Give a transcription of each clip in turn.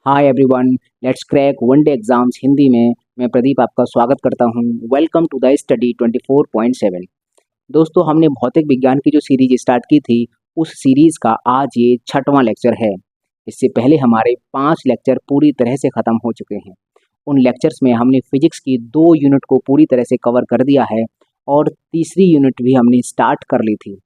Hi everyone, let's crack one day exams Hindi में। मैं प्रदीप आपका स्वागत करता हूं। Welcome to the study 24.7। दोस्तों, हमने भौतिक विज्ञान की जो सीरीज स्टार्ट की थी, उस सीरीज का आज ये 6वां लेक्चर है। इससे पहले हमारे 5 लेक्चर पूरी तरह से ख़त्म हो चुके हैं। उन लेक्चर्स में हमने फिजिक्स की 2 यूनिट को पूरी तरह से कवर कर दिया है और तीसरी यूनिट भी हमने स्टार्ट कर ली थी।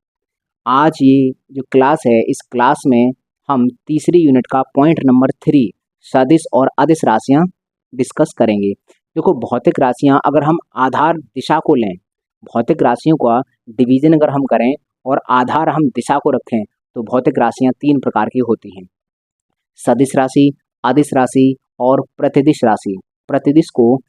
आज ये जो क्लास है, इस क्लास में हम तीसरी यूनिट का पॉइंट नंबर 3 सदिश और अदिश राशियां डिस्कस करेंगे। देखो, भौतिक राशियां अगर हम आधार दिशा को लें, भौतिक राशियों का डिवीजन अगर हम करें और आधार हम दिशा को रखें, तो भौतिक राशियां 3 प्रकार की होती हैं: सदिश राशि, अदिश राशि और प्रतिदिश राशि। प्रतिदिश को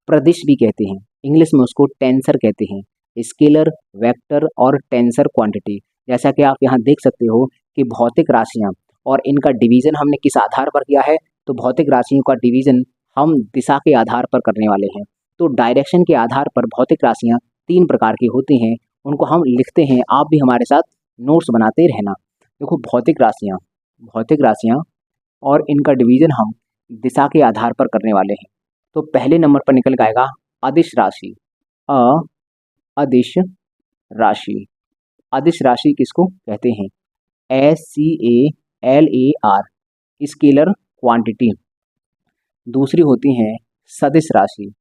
प्रदिश भी कहते हैं, इंग्लिश में उसको टेंसर कहते हैं। स्केलर, वेक्टर और टेंसर क्वांटिटी। जैसा कि आप यहाँ देख सकते हो कि भौतिक राशियाँ और इनका डिवीज़न हमने किस आधार पर किया है, तो भौतिक राशियों का डिवीज़न हम दिशा के आधार पर करने वाले हैं। तो डायरेक्शन के आधार पर भौतिक राशियाँ 3 प्रकार की होती हैं, उनको हम लिखते हैं। आप भी हमारे साथ नोट्स बनाते रहना। देखो, भौतिक राशियाँ और इनका डिवीज़न हम दिशा के आधार पर करने वाले हैं। तो पहले नंबर पर निकल के आएगा अदिश राशि। अदिश राशि। अदिश राशि किसको कहते हैं? SCALAR, scalar quantity. दूसरी होती हैं सदिश राशि,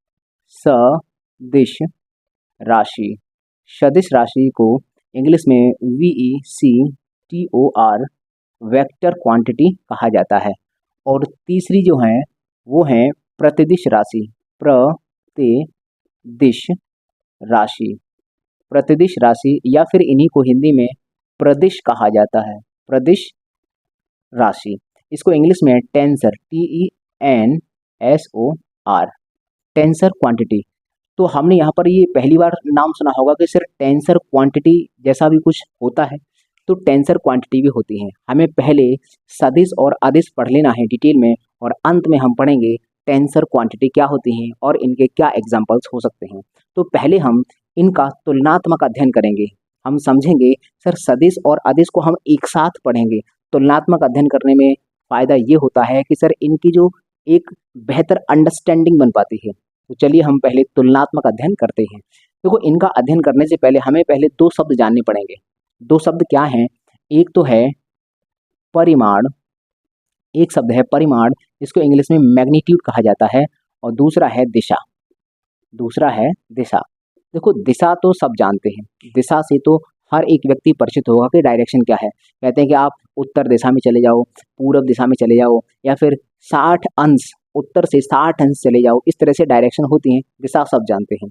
सदिश राशि। सदिश राशि को इंग्लिश में VECTOR, वेक्टर क्वांटिटी कहा जाता है। और तीसरी जो है वो है प्रतिदिश राशि, प्रतिदिश राशि। प्रतिदिश राशि या फिर इन्हीं को हिंदी में प्रदिश कहा जाता है, प्रदिश राशि। इसको इंग्लिश में टेंसर, TENSOR, टेंसर क्वांटिटी। तो हमने यहाँ पर ये पहली बार नाम सुना होगा कि सिर्फ टेंसर क्वांटिटी जैसा भी कुछ होता है, तो टेंसर क्वांटिटी भी होती है। हमें पहले सदिश और अदिश पढ़ लेना है डिटेल में, और अंत में हम पढ़ेंगे टेंसर क्वांटिटी क्या होती हैं और इनके क्या एग्जाम्पल्स हो सकते हैं। तो पहले हम इनका तुलनात्मक अध्ययन करेंगे। हम समझेंगे सर, सदिश और अदिश को हम एक साथ पढ़ेंगे। तुलनात्मक अध्ययन करने में फ़ायदा ये होता है कि सर इनकी जो एक बेहतर अंडरस्टैंडिंग बन पाती है। तो चलिए हम पहले तुलनात्मक अध्ययन करते हैं। देखो, इनका अध्ययन करने से पहले हमें पहले 2 शब्द जानने पड़ेंगे। 2 शब्द क्या हैं? एक तो है परिमाण, एक शब्द है परिमाण, जिसको इंग्लिश में मैग्नीट्यूड कहा जाता है, और दूसरा है दिशा। दूसरा है दिशा। देखो, दिशा तो सब जानते हैं, दिशा से तो हर एक व्यक्ति परिचित होगा कि डायरेक्शन क्या है। कहते हैं कि आप उत्तर दिशा में चले जाओ, पूर्व दिशा में चले जाओ, या फिर 60 अंश, उत्तर से 60 अंश चले जाओ। इस तरह से डायरेक्शन होती हैं, दिशा सब जानते हैं।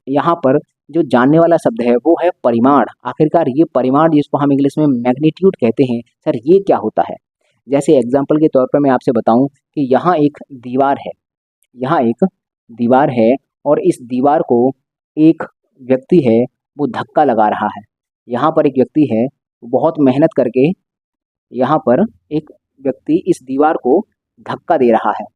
यहाँ पर जो जानने वाला शब्द है वो है परिमाण। आखिरकार ये परिमाण, जिसको हम इंग्लिश में मैग्नीट्यूड कहते हैं, सर ये क्या होता है? जैसे एग्जाम्पल के तौर पर मैं आपसे बताऊं कि यहाँ एक दीवार है, यहाँ एक दीवार है, और इस दीवार को एक व्यक्ति है वो धक्का लगा रहा है। यहाँ पर एक व्यक्ति है, बहुत मेहनत करके यहाँ पर एक व्यक्ति इस दीवार को धक्का दे रहा है,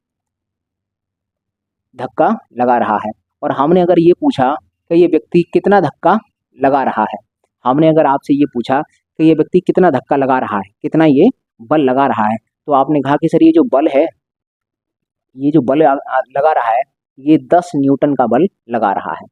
धक्का लगा रहा है। और हमने अगर ये पूछा कि ये व्यक्ति कितना धक्का लगा रहा है, हमने अगर आपसे ये पूछा कि ये व्यक्ति कितना धक्का लगा रहा है, कितना ये बल लगा रहा है, तो आपने कहा कि सर ये जो बल है, ये जो बल लगा रहा है, ये 10 न्यूटन का बल लगा रहा है,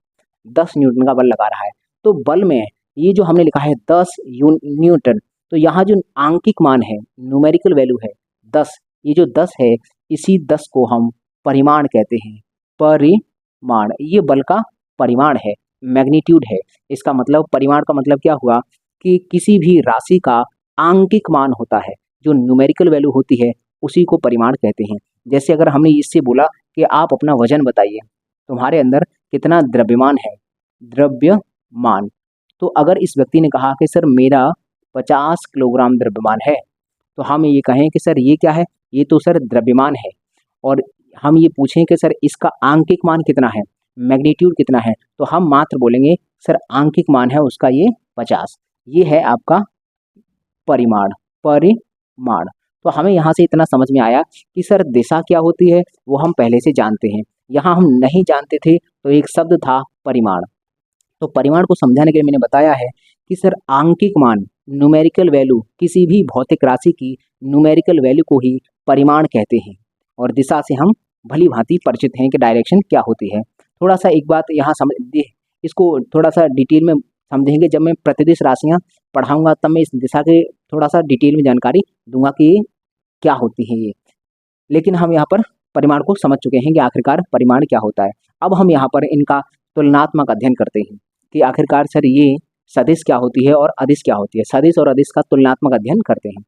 10 न्यूटन का बल लगा रहा है। तो बल में ये जो हमने लिखा है 10 न्यूटन, तो यहाँ जो आंकिक मान है, न्यूमेरिकल वैल्यू है 10, ये जो 10 है, इसी 10 को हम परिमाण कहते हैं। परिमाण, ये बल का परिमाण है, मैग्नीट्यूड है। इसका मतलब, परिमाण का मतलब क्या हुआ कि किसी भी राशि का आंकिक मान होता है, जो न्यूमेरिकल वैल्यू होती है, उसी को परिमाण कहते हैं। जैसे अगर हमने इससे बोला कि आप अपना वजन बताइए, तुम्हारे अंदर कितना द्रव्यमान है, द्रव्यमान। तो अगर इस व्यक्ति ने कहा कि सर मेरा 50 किलोग्राम द्रव्यमान है, तो हम ये कहें कि सर ये क्या है, ये तो सर द्रव्यमान है। और हम ये पूछें कि सर इसका आंकिक मान कितना है, मैग्नीट्यूड कितना है, तो हम मात्र बोलेंगे सर आंकिक मान है उसका ये 50। ये है आपका परिमाण, परिमाण। तो हमें यहाँ से इतना समझ में आया कि सर दिशा क्या होती है वो हम पहले से जानते हैं। यहाँ हम नहीं जानते थे, तो एक शब्द था परिमाण। तो परिमाण को समझाने के लिए मैंने बताया है कि सर आंकिक मान न्यूमेरिकल वैल्यू किसी भी भौतिक राशि की न्यूमेरिकल वैल्यू को ही परिमाण कहते हैं। और दिशा से हम भली भांति परिचित हैं कि डायरेक्शन क्या होती है। थोड़ा सा एक बात यहाँ समझ, इसको थोड़ा सा डिटेल में समझेंगे। जब मैं प्रतिदिश राशियाँ पढ़ाऊंगा तब मैं इस दिशा के थोड़ा सा डिटेल में जानकारी दूंगा कि ये क्या होती है ये। लेकिन हम यहाँ पर परिमाण को समझ चुके हैं कि आखिरकार परिमाण क्या होता है। अब हम यहाँ पर इनका तुलनात्मक अध्ययन करते हैं कि आखिरकार सर ये सदिश क्या होती है और अदिश क्या होती है। सदिश और अदिश का तुलनात्मक अध्ययन करते हैं।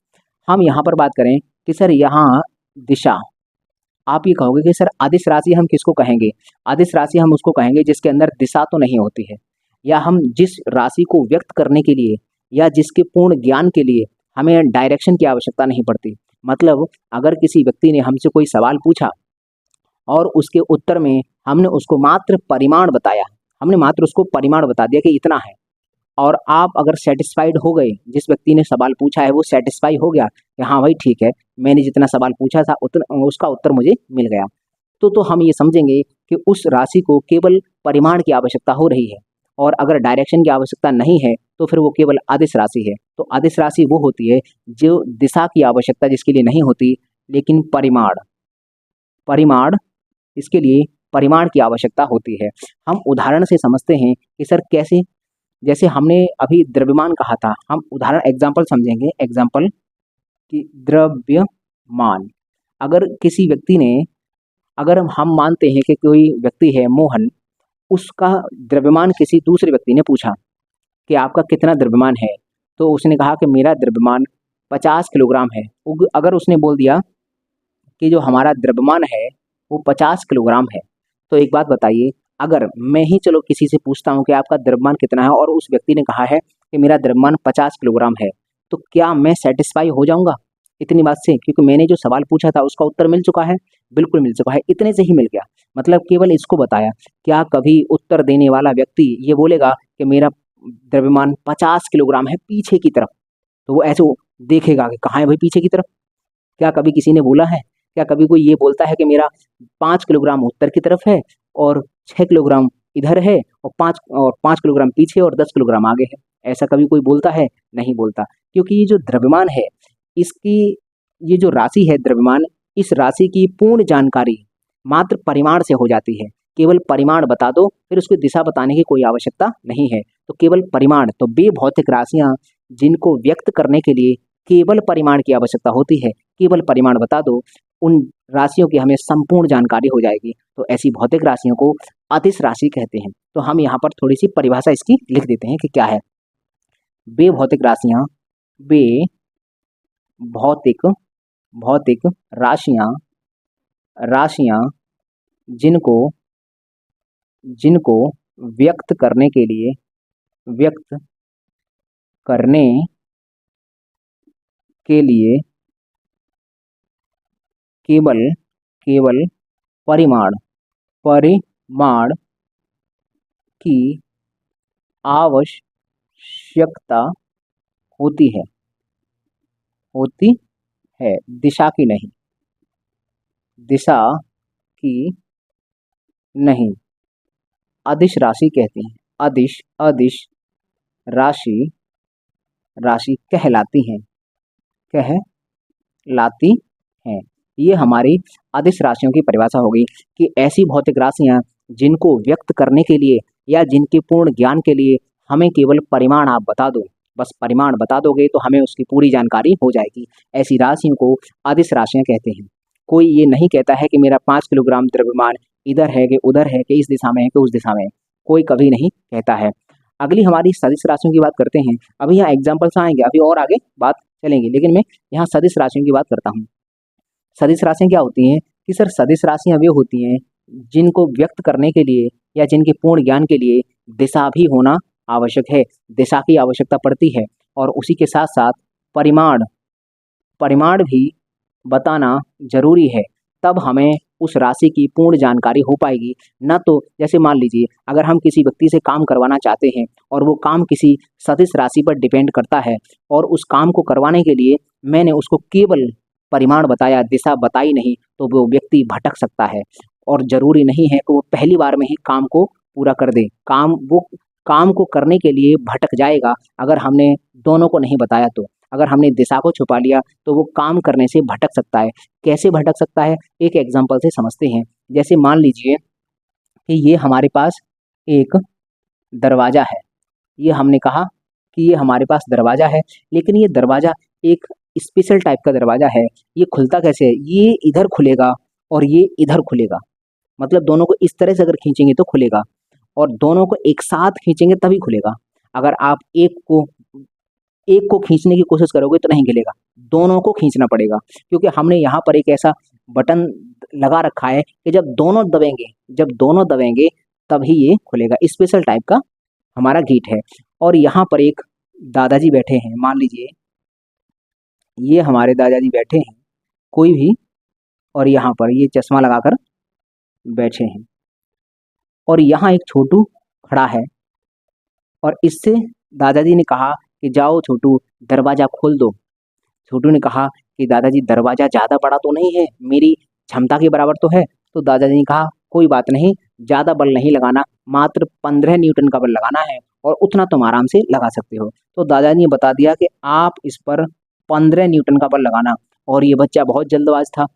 हम यहाँ पर बात करें कि सर यहाँ दिशा, आप ये कहोगे कि सर अदिश राशि हम किसको कहेंगे? अदिश राशि हम उसको कहेंगे जिसके अंदर दिशा तो नहीं होती है, या हम जिस राशि को व्यक्त करने के लिए या जिसके पूर्ण ज्ञान के लिए हमें डायरेक्शन की आवश्यकता नहीं पड़ती। मतलब अगर किसी व्यक्ति ने हमसे कोई सवाल पूछा और उसके उत्तर में हमने उसको मात्र परिमाण बताया, हमने मात्र उसको परिमाण बता दिया कि इतना है, और आप अगर सेटिस्फाइड हो गए, जिस व्यक्ति ने सवाल पूछा है वो सेटिस्फाई हो गया कि हाँ भाई ठीक है, मैंने जितना सवाल पूछा था उतना उसका उत्तर मुझे मिल गया, तो हम ये समझेंगे कि उस राशि को केवल परिमाण की आवश्यकता हो रही है। और अगर डायरेक्शन की आवश्यकता नहीं है तो फिर वो केवल अदिश राशि है। तो अदिश राशि वो होती है जो दिशा की आवश्यकता जिसके लिए नहीं होती, लेकिन परिमाण इसके लिए परिमाण की आवश्यकता होती है। हम उदाहरण से समझते हैं कि सर कैसे। जैसे हमने अभी द्रव्यमान कहा था, हम उदाहरण एग्जाम्पल समझेंगे। एग्जाम्पल कि द्रव्यमान, अगर किसी व्यक्ति ने, अगर हम मानते हैं कि कोई व्यक्ति है मोहन, उसका द्रव्यमान किसी दूसरे व्यक्ति ने पूछा कि आपका कितना द्रव्यमान है, तो उसने कहा कि मेरा द्रव्यमान 50 किलोग्राम है। अगर उसने बोल दिया कि जो हमारा द्रव्यमान है वो 50 किलोग्राम है, तो एक बात बताइए, अगर मैं ही चलो किसी से पूछता हूँ कि आपका द्रव्यमान कितना है और उस व्यक्ति ने कहा है कि मेरा द्रव्यमान 50 किलोग्राम है, तो क्या मैं सेटिस्फाई हो जाऊंगा इतनी बात से? क्योंकि मैंने जो सवाल पूछा था उसका उत्तर मिल चुका है, बिल्कुल मिल चुका है, इतने से ही मिल गया। मतलब केवल इसको बताया। क्या कभी उत्तर देने वाला व्यक्ति ये बोलेगा कि मेरा द्रव्यमान 50 किलोग्राम है पीछे की तरफ, तो वो ऐसे देखेगा कि कहाँ है भाई पीछे की तरफ? क्या कभी किसी ने बोला है? क्या कभी कोई ये बोलता है कि मेरा 5 किलोग्राम उत्तर की तरफ है और 6 किलोग्राम इधर है और 5 किलोग्राम पीछे और 10 किलोग्राम आगे है? ऐसा कभी कोई बोलता है? नहीं बोलता। क्योंकि ये जो द्रव्यमान है, इसकी ये जो राशि है द्रव्यमान, इस राशि की पूर्ण जानकारी मात्र परिमाण से हो जाती है। केवल परिमाण बता दो, फिर उसकी दिशा बताने की कोई आवश्यकता नहीं है। तो केवल परिमाण, तो वे भौतिक राशियां जिनको व्यक्त करने के लिए केवल परिमाण की आवश्यकता होती है, केवल परिमाण बता दो, उन राशियों की हमें संपूर्ण जानकारी हो जाएगी। तो ऐसी भौतिक राशियों को अदिश राशि कहते हैं। तो हम यहाँ पर थोड़ी सी परिभाषा इसकी लिख देते हैं कि क्या है। वे भौतिक राशियां, वे भौतिक राशियां जिनको व्यक्त करने के लिए केवल परिमाण की आवश्यकता होती है, दिशा की नहीं। अदिश राशि कहते हैं। अदिश राशि कहलाती हैं। ये हमारी अदिश राशियों की परिभाषा हो गई कि ऐसी भौतिक राशियां जिनको व्यक्त करने के लिए या जिनके पूर्ण ज्ञान के लिए हमें केवल परिमाण आप बता दो, बस परिमाण बता दोगे तो हमें उसकी पूरी जानकारी हो जाएगी। ऐसी राशियों को अदिश राशियां कहते हैं। कोई ये नहीं कहता है कि मेरा 5 किलोग्राम द्रव्यमान इधर है कि उधर है कि इस दिशा में है कि उस दिशा में है, कोई कभी नहीं कहता है। अगली हमारी सदिश राशियों की बात करते हैं। अभी यहाँ एग्जाम्पल्स आएंगे, अभी और आगे बात चलेंगे, लेकिन मैं यहाँ सदिश राशियों की बात करता हूँ। सदिश राशियाँ क्या होती हैं कि सर सदिश राशियाँ वे होती हैं जिनको व्यक्त करने के लिए या जिनके पूर्ण ज्ञान के लिए दिशा भी होना आवश्यक है, दिशा की आवश्यकता पड़ती है, और उसी के साथ साथ परिमाण भी बताना जरूरी है, तब हमें उस राशि की पूर्ण जानकारी हो पाएगी। न तो जैसे मान लीजिए अगर हम किसी व्यक्ति से काम करवाना चाहते हैं और वो काम किसी सदिश राशि पर डिपेंड करता है, और उस काम को करवाने के लिए मैंने उसको केवल परिमाण बताया, दिशा बताई नहीं, तो वो व्यक्ति भटक सकता है, और जरूरी नहीं है कि वो पहली बार में ही काम को पूरा कर दे। काम वो काम को करने के लिए भटक जाएगा अगर हमने दोनों को नहीं बताया तो। अगर हमने दिशा को छुपा लिया तो वो काम करने से भटक सकता है। कैसे भटक सकता है, एक एग्जाम्पल से समझते हैं। जैसे मान लीजिए कि ये हमारे पास एक दरवाज़ा है। ये हमने कहा कि ये हमारे पास दरवाज़ा है, लेकिन ये दरवाज़ा एक स्पेशल टाइप का दरवाज़ा है। ये खुलता कैसे है, ये इधर खुलेगा और ये इधर खुलेगा। मतलब दोनों को इस तरह से अगर खींचेंगे तो खुलेगा, और दोनों को एक साथ खींचेंगे तभी खुलेगा। अगर आप एक को खींचने की कोशिश करोगे तो नहीं खुलेगा, दोनों को खींचना पड़ेगा। क्योंकि हमने यहाँ पर एक ऐसा बटन लगा रखा है कि जब दोनों दबेंगे तभी ये खुलेगा। स्पेशल टाइप का हमारा गेट है। और यहाँ पर एक दादाजी बैठे हैं, मान लीजिए ये हमारे दादाजी बैठे हैं कोई भी, और यहाँ पर ये चश्मा लगाकर बैठे हैं, और यहाँ एक छोटू खड़ा है, और इससे दादाजी ने कहा कि जाओ छोटू दरवाज़ा खोल दो। छोटू ने कहा कि दादाजी दरवाज़ा ज़्यादा बड़ा तो नहीं है, मेरी क्षमता के बराबर तो है। तो दादाजी ने कहा कोई बात नहीं, ज़्यादा बल नहीं लगाना, मात्र 15 न्यूटन का बल लगाना है, और उतना तुम आराम से लगा सकते हो। तो दादाजी ने बता दिया कि आप इस पर 15 न्यूटन का बल लगाना। और ये बच्चा बहुत जल्दबाज था,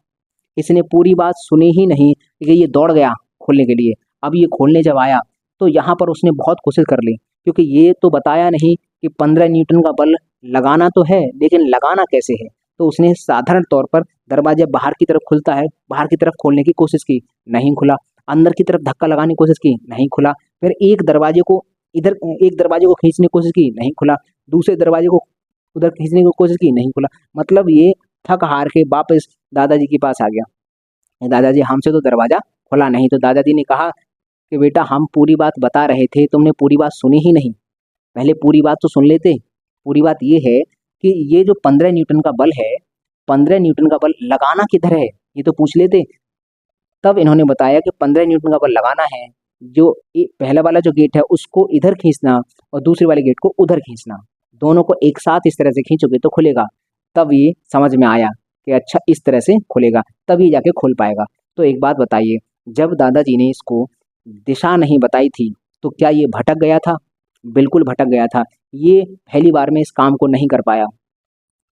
इसने पूरी बात सुनी ही नहीं कि ये दौड़ गया खोलने के लिए। अब ये खोलने जब आया तो यहाँ पर उसने बहुत कोशिश कर ली, क्योंकि ये तो बताया नहीं कि 15 न्यूटन का बल लगाना तो है, लेकिन लगाना कैसे है। तो उसने साधारण तौर पर दरवाजा बाहर की तरफ खुलता है, बाहर की तरफ खोलने की कोशिश की, नहीं खुला। अंदर की तरफ धक्का लगाने की कोशिश की, नहीं खुला। फिर एक दरवाजे को खींचने की कोशिश की, नहीं खुला। दूसरे दरवाजे को उधर खींचने की कोशिश की, नहीं खुला। मतलब ये थक हार के वापस दादाजी के पास आ गया। दादाजी हमसे तो दरवाजा खुला नहीं। तो दादाजी ने कहा कि बेटा हम पूरी बात बता रहे थे, तुमने पूरी बात सुनी ही नहीं, पहले पूरी बात तो सुन लेते। पूरी बात ये है कि ये जो 15 न्यूटन का बल है, 15 न्यूटन का बल लगाना किधर है ये तो पूछ लेते। तब इन्होंने बताया कि 15 न्यूटन का बल लगाना है, जो पहला वाला जो गेट है उसको इधर खींचना और दूसरे वाले गेट को उधर खींचना, दोनों को एक साथ इस तरह से खींचोगे तो खुलेगा। तब ये समझ में आया कि अच्छा इस तरह से खुलेगा, तभी जाके खुल पाएगा। तो एक बात बताइए, जब दादाजी ने इसको दिशा नहीं बताई थी तो क्या ये भटक गया था? बिल्कुल भटक गया था। ये पहली बार में इस काम को नहीं कर पाया,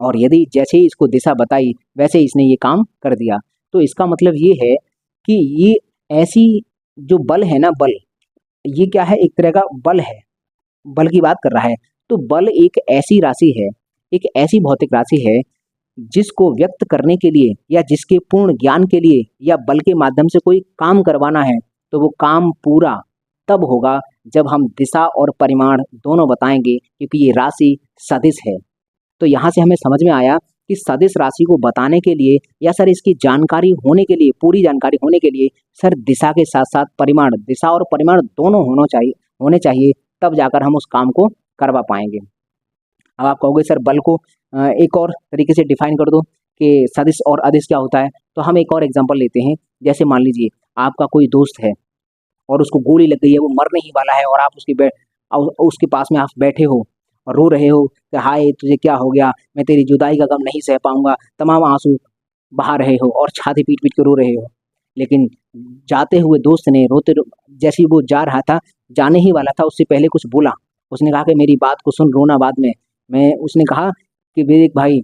और यदि जैसे ही इसको दिशा बताई वैसे ही इसने ये काम कर दिया। तो इसका मतलब ये है कि ये ऐसी जो बल है ना, बल ये क्या है, एक तरह का बल है, बल की बात कर रहा है। तो बल एक ऐसी राशि है, एक ऐसी भौतिक राशि है जिसको व्यक्त करने के लिए या जिसके पूर्ण ज्ञान के लिए या बल के माध्यम से कोई काम करवाना है तो वो काम पूरा तब होगा जब हम दिशा और परिमाण दोनों बताएंगे, क्योंकि ये राशि सदिश है। तो यहाँ से हमें समझ में आया कि सदिश राशि को बताने के लिए या सर इसकी जानकारी होने के लिए, पूरी जानकारी होने के लिए सर दिशा के साथ साथ परिमाण, दिशा और परिमाण दोनों होने चाहिए, तब जाकर हम उस काम को करवा पाएंगे। अब आप कहोगे सर बल को एक और तरीके से डिफाइन कर दो कि सदिश और अदिश क्या होता है। तो हम एक और एग्जांपल लेते हैं। जैसे मान लीजिए आपका कोई दोस्त है और उसको गोली लग गई है, वो मरने ही वाला है, और आप उसके पास में आप बैठे हो और रो रहे हो कि हाय तुझे क्या हो गया, मैं तेरी जुदाई का गम नहीं सह पाऊंगा, तमाम आंसू बहा रहे हो और छाती पीट पीट के रो रहे हो। लेकिन जाते हुए दोस्त ने जैसे ही वो जा रहा था, जाने ही वाला था, उससे पहले कुछ बोला। उसने कहा कि मेरी बात को सुन, रोना बाद में। उसने कहा कि विवेक भाई,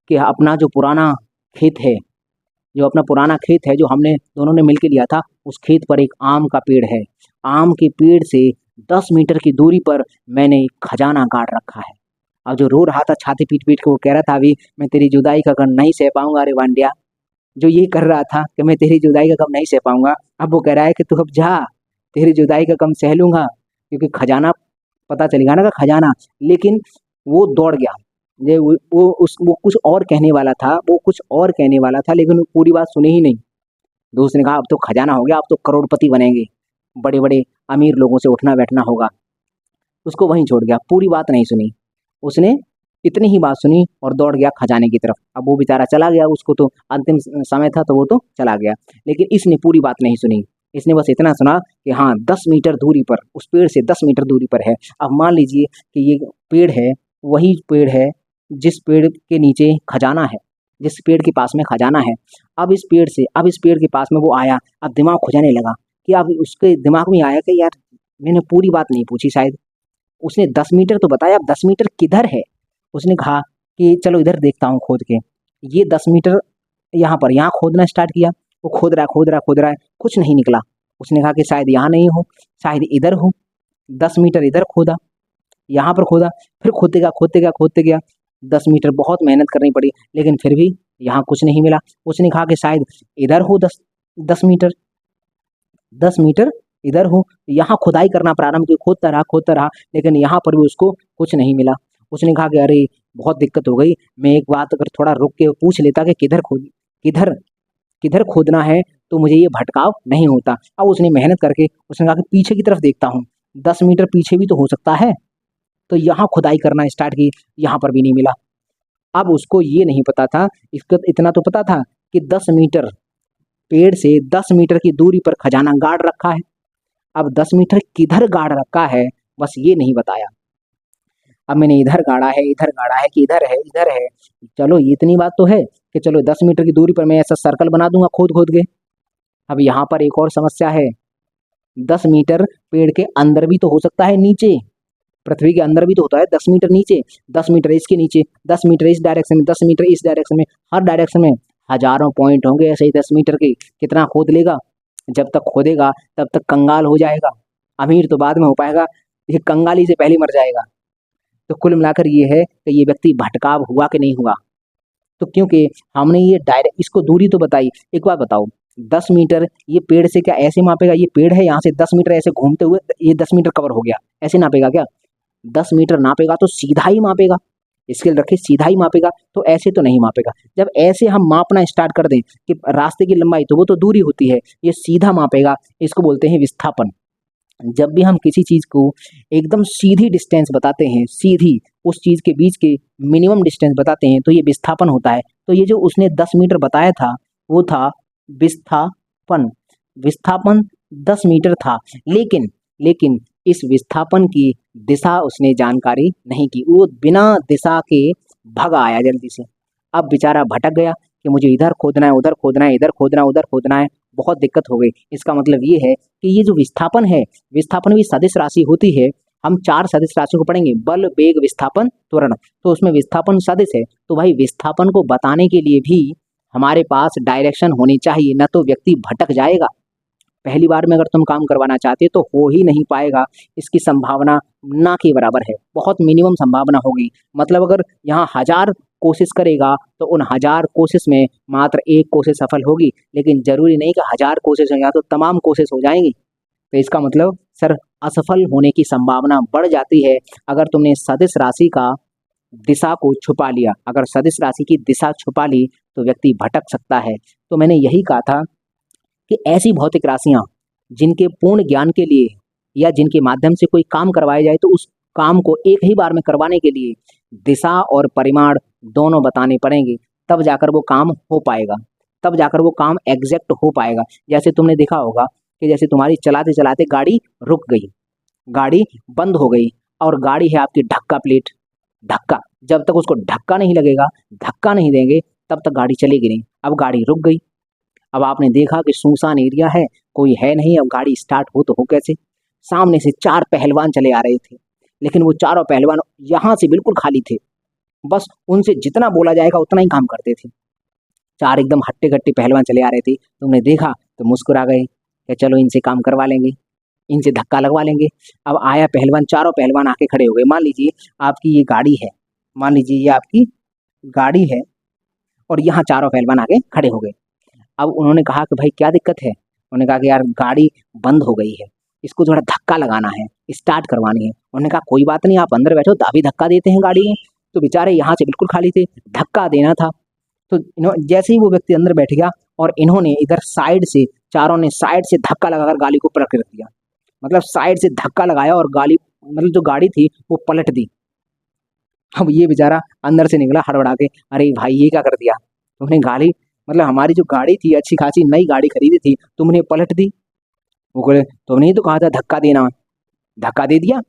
कि अपना जो पुराना खेत है, जो हमने दोनों ने मिलकर लिया था, उस खेत पर एक आम का पेड़ है। आम के पेड़ से 10 मीटर की दूरी पर मैंने एक खजाना गाड़ रखा है। अब जो रो रहा था छाती पीट पीट के, वो कह रहा था अभी मैं तेरी जुदाई का गम नहीं सह पाऊंगा। अरे वांडिया, जो ये कर रहा था कि मैं तेरी जुदाई का गम नहीं सह पाऊंगा, अब वो कह रहा है कि तू अब जा, तेरी जुदाई का गम सह लूंगा, क्योंकि खजाना पता चलेगा ना, का खजाना। लेकिन वो दौड़ गया। वो कुछ और कहने वाला था, लेकिन वो पूरी बात सुनी ही नहीं। दोस्त ने कहा अब तो खजाना हो गया, अब तो करोड़पति बनेंगे, बड़े बड़े अमीर लोगों से उठना बैठना होगा। उसको वहीं छोड़ गया, पूरी बात नहीं सुनी उसने, इतनी ही बात सुनी और दौड़ गया खजाने की तरफ। अब वो बेचारा चला गया, उसको तो अंतिम समय था तो वो तो चला गया, लेकिन इसने पूरी बात नहीं सुनी। इसने बस इतना सुना कि हाँ 10 मीटर दूरी पर, उस पेड़ से 10 मीटर दूरी पर है। अब मान लीजिए कि ये पेड़ है, वही पेड़ है जिस पेड़ के नीचे खजाना है, जिस पेड़ के पास में खजाना है। अब इस पेड़ के पास में वो आया। अब दिमाग खुजाने लगा कि अब उसके दिमाग में आया कि यार मैंने पूरी बात नहीं पूछी शायद, उसने 10 मीटर तो बताया, अब 10 मीटर किधर है? उसने कहा कि चलो इधर देखता हूँ खोद के। ये 10 मीटर यहाँ पर, यहाँ खोदना स्टार्ट किया। वो खोद रहा है, खोद रहा है, खोद रहा है, कुछ नहीं निकला। उसने कहा कि शायद यहाँ नहीं हो, शायद इधर हो। 10 मीटर इधर खोदा, यहाँ पर खोदा, फिर खोदते गया, खोदते गया, खोदते गया। 10 मीटर बहुत मेहनत करनी पड़ी, लेकिन फिर भी यहाँ कुछ नहीं मिला। उसने कहा कि शायद इधर हो 10 मीटर, 10 मीटर इधर हो। यहाँ खुदाई करना प्रारंभ की, खोदता रहा, लेकिन यहाँ पर भी उसको कुछ नहीं मिला। उसने कहा कि अरे बहुत दिक्कत हो गई, मैं एक बात अगर थोड़ा रुक के पूछ लेता कि किधर किधर खोदना है तो मुझे ये भटकाव नहीं होता। अब उसने मेहनत करके उसने कहा कि पीछे की तरफ देखता हूँ, 10 मीटर पीछे भी तो हो सकता है। तो यहाँ खुदाई करना स्टार्ट की, यहाँ पर भी नहीं मिला। अब उसको ये नहीं पता था, इसको इतना तो पता था कि 10 मीटर पेड़ से 10 मीटर की दूरी पर खजाना गाड़ रखा है। अब 10 मीटर किधर गाड़ रखा है, बस ये नहीं बताया। अब मैंने इधर गाड़ा है, इधर गाड़ा है कि इधर है, इधर है। चलो इतनी बात तो है कि चलो 10 मीटर की दूरी पर मैं ऐसा सर्कल बना दूंगा खोद खोद के। अब यहाँ पर एक और समस्या है, 10 मीटर पेड़ के अंदर भी तो हो सकता है, नीचे पृथ्वी के अंदर भी तो होता है। 10 मीटर नीचे, 10 मीटर इसके नीचे, 10 मीटर इस डायरेक्शन में, 10 मीटर इस डायरेक्शन में, हर डायरेक्शन में हजारों पॉइंट होंगे ऐसे ही 10 मीटर के। कितना खोद लेगा? जब तक खोदेगा तब तक कंगाल हो जाएगा, अमीर तो बाद में हो पाएगा, ये कंगाली से पहले मर जाएगा। तो कुल मिलाकर ये है कि ये व्यक्ति भटकाव हुआ कि नहीं हुआ। तो क्योंकि हमने ये डायरेक्ट इसको दूरी तो बताई। एक बात बताओ, 10 मीटर ये पेड़ से क्या ऐसे मापेगा? ये पेड़ है, यहाँ से 10 मीटर ऐसे घूमते हुए ये 10 मीटर कवर हो गया, ऐसे नापेगा क्या? 10 मीटर नापेगा तो सीधा ही मापेगा, स्केल रखे सीधा ही मापेगा, तो ऐसे तो नहीं मापेगा। जब ऐसे हम मापना स्टार्ट कर दें कि रास्ते की लंबाई, तो वो तो दूरी होती है, ये सीधा मापेगा, इसको बोलते हैं विस्थापन। जब भी हम किसी चीज को एकदम सीधी डिस्टेंस बताते हैं, सीधी उस चीज के बीच के मिनिमम डिस्टेंस बताते हैं, तो ये विस्थापन होता है। तो ये जो उसने 10 मीटर बताया था वो था विस्थापन। विस्थापन 10 मीटर था, लेकिन लेकिन इस विस्थापन की दिशा उसने जानकारी नहीं की, वो बिना दिशा के भग आया जल्दी से। अब बेचारा भटक गया कि मुझे इधर खोदना है, उधर खोदना है, इधर खोदना है, उधर खोदना है, बहुत दिक्कत हो गई। इसका मतलब ये है कि ये जो विस्थापन है, विस्थापन भी सदिश राशि होती है। हम 4 सदिश राशियों को पढ़ेंगे, बल, वेग, विस्थापन, त्वरण। तो उसमें विस्थापन सदिश है, तो भाई विस्थापन को बताने के लिए भी हमारे पास डायरेक्शन होनी चाहिए, न तो व्यक्ति भटक जाएगा। पहली बार में अगर तुम काम करवाना चाहते हो तो हो ही नहीं पाएगा, इसकी संभावना ना के बराबर है, बहुत मिनिमम संभावना होगी। मतलब अगर यहाँ 1000 कोशिश करेगा तो उन 1000 कोशिश में मात्र एक कोशिश सफल होगी, लेकिन जरूरी नहीं कि 1000 कोशिश हो, यहाँ तो तमाम कोशिश हो जाएंगी। तो इसका मतलब सर असफल होने की संभावना बढ़ जाती है अगर तुमने सदिश राशि का दिशा को छुपा लिया। अगर सदिश राशि की दिशा छुपा ली तो व्यक्ति भटक सकता है। तो मैंने यही कहा था कि ऐसी भौतिक राशियां जिनके पूर्ण ज्ञान के लिए या जिनके माध्यम से कोई काम करवाया जाए तो उस काम को एक ही बार में करवाने के लिए दिशा और परिमाण दोनों बताने पड़ेंगे, तब जाकर वो काम हो पाएगा, तब जाकर वो काम एग्जैक्ट हो पाएगा। जैसे तुमने देखा होगा कि जैसे तुम्हारी चलाते चलाते गाड़ी रुक गई, गाड़ी बंद हो गई, और गाड़ी है आपकी ढक्का प्लेट, धक्का, जब तक उसको धक्का नहीं लगेगा, धक्का नहीं देंगे, तब तक गाड़ी चलेगी नहीं। अब गाड़ी रुक गई, अब आपने देखा कि सुनसान एरिया है, कोई है नहीं, अब गाड़ी स्टार्ट हो तो हो कैसे? सामने से 4 पहलवान चले आ रहे थे, लेकिन वो चारों पहलवान यहाँ से बिल्कुल खाली थे, बस उनसे जितना बोला जाएगा उतना ही काम करते थे। 4 एकदम हट्टे कट्टे पहलवान चले आ रहे थे, तुमने देखा तो मुस्कुरा गए कि चलो इनसे काम करवा लेंगे, इनसे धक्का लगवा लेंगे। अब आया पहलवान, चारों पहलवान आके खड़े हो गए। मान लीजिए आपकी ये गाड़ी है, मान लीजिए ये आपकी गाड़ी है, और यहाँ चारों पहलवान आके खड़े हो गए। अब उन्होंने कहा कि भाई क्या दिक्कत है? उन्होंने कहा कि यार गाड़ी बंद हो गई है, इसको थोड़ा धक्का लगाना है, स्टार्ट करवानी है। उन्होंने कहा कोई बात नहीं, आप अंदर बैठो, अभी धक्का देते हैं गाड़ी में। तो बेचारे यहाँ से बिल्कुल खाली थे, धक्का देना था। तो जैसे ही वो व्यक्ति अंदर बैठ गया और इन्होंने इधर साइड से, चारों ने साइड से धक्का लगाकर गाड़ी को पलट रख दिया। मतलब साइड से धक्का लगाया और गाड़ी, मतलब जो गाड़ी थी वो पलट दी। अब ये बेचारा अंदर से निकला हड़बड़ा के, अरे भाई ये क्या कर दिया तुमने? गाड़ी, मतलब हमारी जो गाड़ी थी अच्छी खासी नई गाड़ी खरीदी थी, तुमने पलट दी। वो बोले तुमने ही तो कहा था धक्का देना, धक्का दे दिया।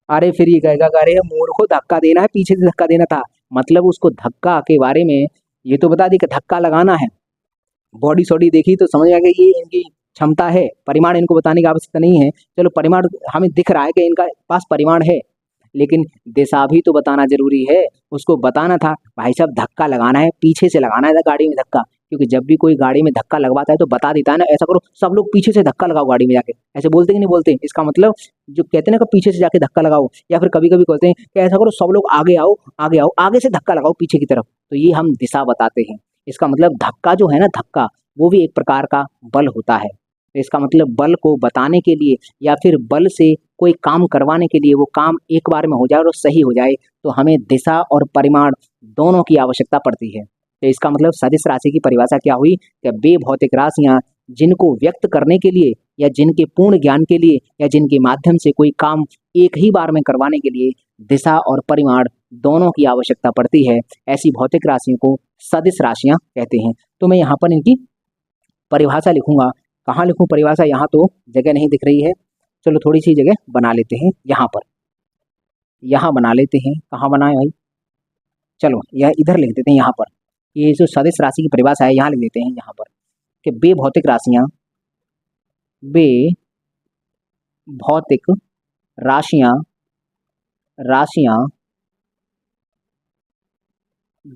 अरे फिर ये कहेगा कि अरे मूर्खो, धक्का देना है, पीछे से धक्का देना था। मतलब उसको धक्का के बारे में ये तो बता दी कि धक्का लगाना है, बॉडी सॉडी देखी तो समझ आ गया ये इनकी क्षमता है, परिमाण इनको बताने की आवश्यकता नहीं है। चलो परिमाण हमें दिख रहा है कि इनका पास परिमाण है, लेकिन दिशा भी तो बताना जरूरी है। उसको बताना था भाई साहब धक्का लगाना है, पीछे से लगाना है गाड़ी में धक्का, क्योंकि जब भी कोई गाड़ी में धक्का लगवाता है तो बता देता है ना, ऐसा करो सब लोग पीछे से धक्का लगाओ गाड़ी में जाके, ऐसे बोलते कि नहीं बोलते? इसका मतलब जो कहते हैं ना कि पीछे से जाके धक्का लगाओ, या फिर कभी कभी कहते हैं कि ऐसा करो सब लोग आगे आओ, आगे आओ, आगे से धक्का लगाओ पीछे की तरफ, तो ये हम दिशा बताते हैं। इसका मतलब धक्का जो है ना, धक्का वो भी एक प्रकार का बल होता है। तो इसका मतलब बल को बताने के लिए या फिर बल से कोई काम करवाने के लिए, वो काम एक बार में हो जाए और सही हो जाए, तो हमें दिशा और परिमाण दोनों की आवश्यकता पड़ती है। तो इसका मतलब सदिश राशि की परिभाषा क्या हुई कि वे भौतिक राशियां जिनको व्यक्त करने के लिए या जिनके पूर्ण ज्ञान के लिए या जिनके माध्यम से कोई काम एक ही बार में करवाने के लिए दिशा और परिमाण दोनों की आवश्यकता पड़ती है, ऐसी भौतिक राशियों को सदिश राशियां कहते हैं। तो मैं यहाँ पर इनकी परिभाषा लिखूंगा। कहाँ लिखूं परिभाषा? यहाँ तो जगह नहीं दिख रही है, चलो थोड़ी सी जगह बना लेते हैं यहाँ पर, यहाँ बना लेते हैं। कहाँ बनाए भाई? चलो यह इधर लिख देते हैं यहाँ पर। ये जो सदिश राशि की परिभाषा है यहाँ लिख देते हैं यहाँ पर कि वे भौतिक राशियां, वे भौतिक राशियां राशियां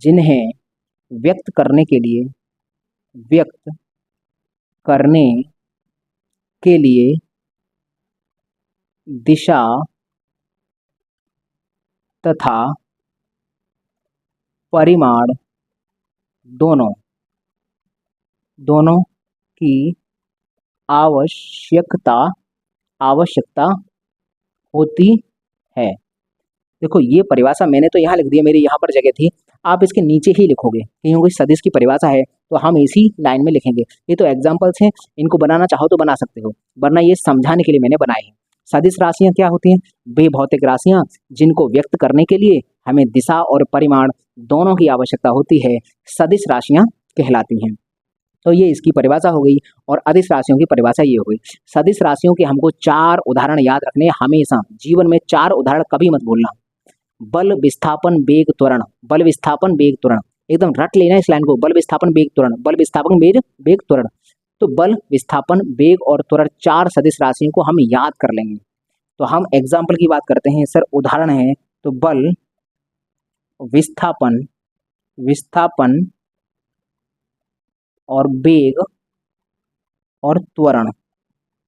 जिन्हें व्यक्त करने के लिए व्यक्त करने के लिए दिशा तथा परिमाण दोनों दोनों की आवश्यकता आवश्यकता होती है। देखो ये परिभाषा मैंने तो यहाँ लिख दी है, मेरी यहाँ पर जगह थी, आप इसके नीचे ही लिखोगे क्योंकि सदिश की परिभाषा है तो हम इसी लाइन में लिखेंगे। ये तो एग्जाम्पल्स हैं, इनको बनाना चाहो तो बना सकते हो, वरना ये समझाने के लिए मैंने बनाए हैं। सदिश राशियां क्या होती हैं? वे भौतिक राशियां जिनको व्यक्त करने के लिए हमें दिशा और परिमाण दोनों की आवश्यकता होती है, सदिश राशियां कहलाती हैं। तो ये इसकी परिभाषा हो गई। और अदिश राशियों की परिभाषा ये हो गई। सदिश राशियों के हमको 4 उदाहरण याद रखने, हमेशा जीवन में 4 उदाहरण कभी मत भूलना। बल विस्थापन वेग त्वरण, बल विस्थापन वेग त्वरण, एकदम रट लेना इस लाइन को, बल विस्थापन वेग त्वरण, बल विस्थापन वेग वेग त्वरण। तो बल विस्थापन वेग और त्वरण 4 सदिश राशियों को हम याद कर लेंगे। तो हम एग्जाम्पल की बात करते हैं सर, उदाहरण है तो बल विस्थापन विस्थापन और वेग और त्वरण,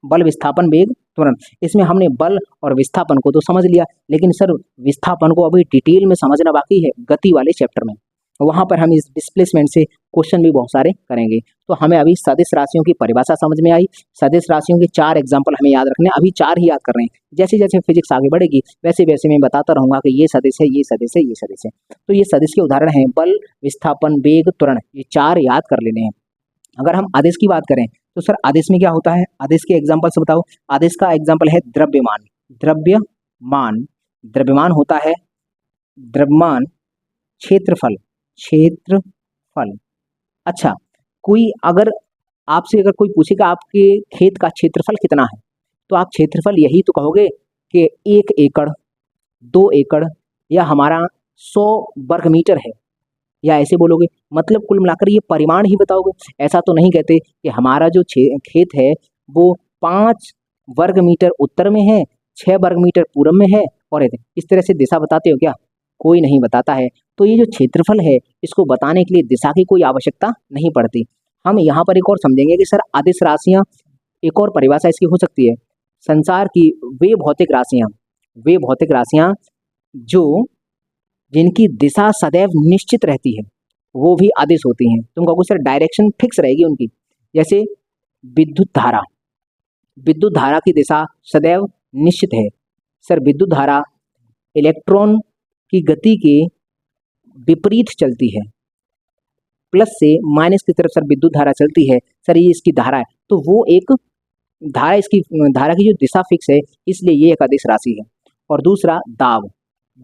बल विस्थापन वेग त्वरण। इसमें हमने बल और विस्थापन को तो समझ लिया, लेकिन सर विस्थापन को अभी डिटेल में समझना बाकी है गति वाले चैप्टर में, वहां पर हम इस डिस्प्लेसमेंट से क्वेश्चन भी बहुत सारे करेंगे। तो हमें अभी सदिश राशियों की परिभाषा समझ में आई, सदिश राशियों के 4 एग्जाम्पल हमें याद रखने, अभी 4 ही याद कर रहे हैं। जैसे जैसे फिजिक्स आगे बढ़ेगी वैसे वैसे मैं बताता रहूंगा कि ये सदिश है, ये सदिश है, ये सदिश है। तो ये सदिश के उदाहरण हैं बल विस्थापन वेग त्वरण, ये 4 याद कर लेने हैं। अगर हम आदेश की बात करें तो सर आदेश में क्या होता है? आदेश के एग्जाम्पल से बताओ। आदेश का एग्जाम्पल है द्रव्यमान, द्रव्यमान, द्रव्यमान होता है द्रव्यमान, क्षेत्रफल, क्षेत्रफल। अच्छा, कोई अगर आपसे अगर कोई पूछेगा आपके खेत का क्षेत्रफल कितना है, तो आप क्षेत्रफल यही तो कहोगे कि 1 एकड़, 2 एकड़, या हमारा 100 वर्ग मीटर है, या ऐसे बोलोगे। मतलब कुल मिलाकर ये परिमाण ही बताओगे। ऐसा तो नहीं कहते कि हमारा जो खेत है वो 5 वर्ग मीटर उत्तर में है, 6 वर्ग मीटर पूर्व में है, और इस तरह से दिशा बताते हो क्या? कोई नहीं बताता है। तो ये जो क्षेत्रफल है इसको बताने के लिए दिशा की कोई आवश्यकता नहीं पड़ती। हम यहाँ पर एक और समझेंगे कि सर अदिश राशियाँ, एक और परिभाषा इसकी हो सकती है, संसार की वे भौतिक राशियाँ जो जिनकी दिशा सदैव निश्चित रहती है, वो भी अदिश होती हैं। तुम कहोगे सर डायरेक्शन फिक्स रहेगी उनकी, जैसे विद्युत धारा, विद्युत धारा की दिशा सदैव निश्चित है। सर विद्युत धारा इलेक्ट्रॉन की गति के विपरीत चलती है, प्लस से माइनस की तरफ सर विद्युत धारा चलती है। सर ये इसकी धारा है, तो वो एक धारा, इसकी धारा की जो दिशा फिक्स है, इसलिए ये एक अदिश राशि है। और दूसरा दाब,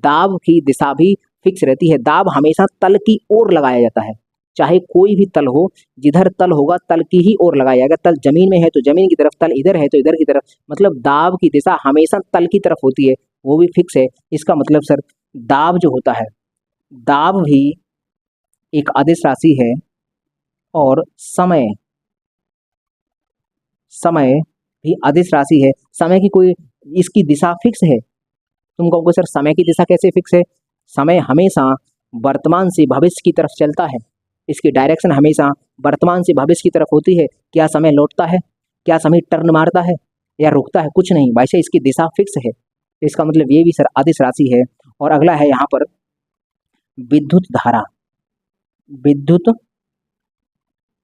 दाब की दिशा भी फिक्स रहती है। दाब हमेशा तल की ओर लगाया जाता है, चाहे कोई भी तल हो, जिधर तल होगा तल की ही ओर लगाया जाएगा। तल जमीन में है तो जमीन की तरफ, तल इधर है तो इधर की तरफ, मतलब दाब की दिशा हमेशा तल की तरफ होती है, वो भी फिक्स है। इसका मतलब सर दाब जो होता है, दाब भी एक अदिश राशि है। और समय, समय भी अदिश राशि है। समय की कोई इसकी दिशा फिक्स है। तुम कहोगे सर समय की दिशा कैसे फिक्स है? समय हमेशा वर्तमान से भविष्य की तरफ चलता है। इसकी डायरेक्शन हमेशा वर्तमान से भविष्य की तरफ होती है। क्या समय लौटता है? क्या समय टर्न मारता है या रुकता है? कुछ नहीं, वैसे इसकी दिशा फिक्स है। इसका मतलब ये भी सर अदिश राशि है। और अगला है यहाँ पर विद्युत धारा। विद्युत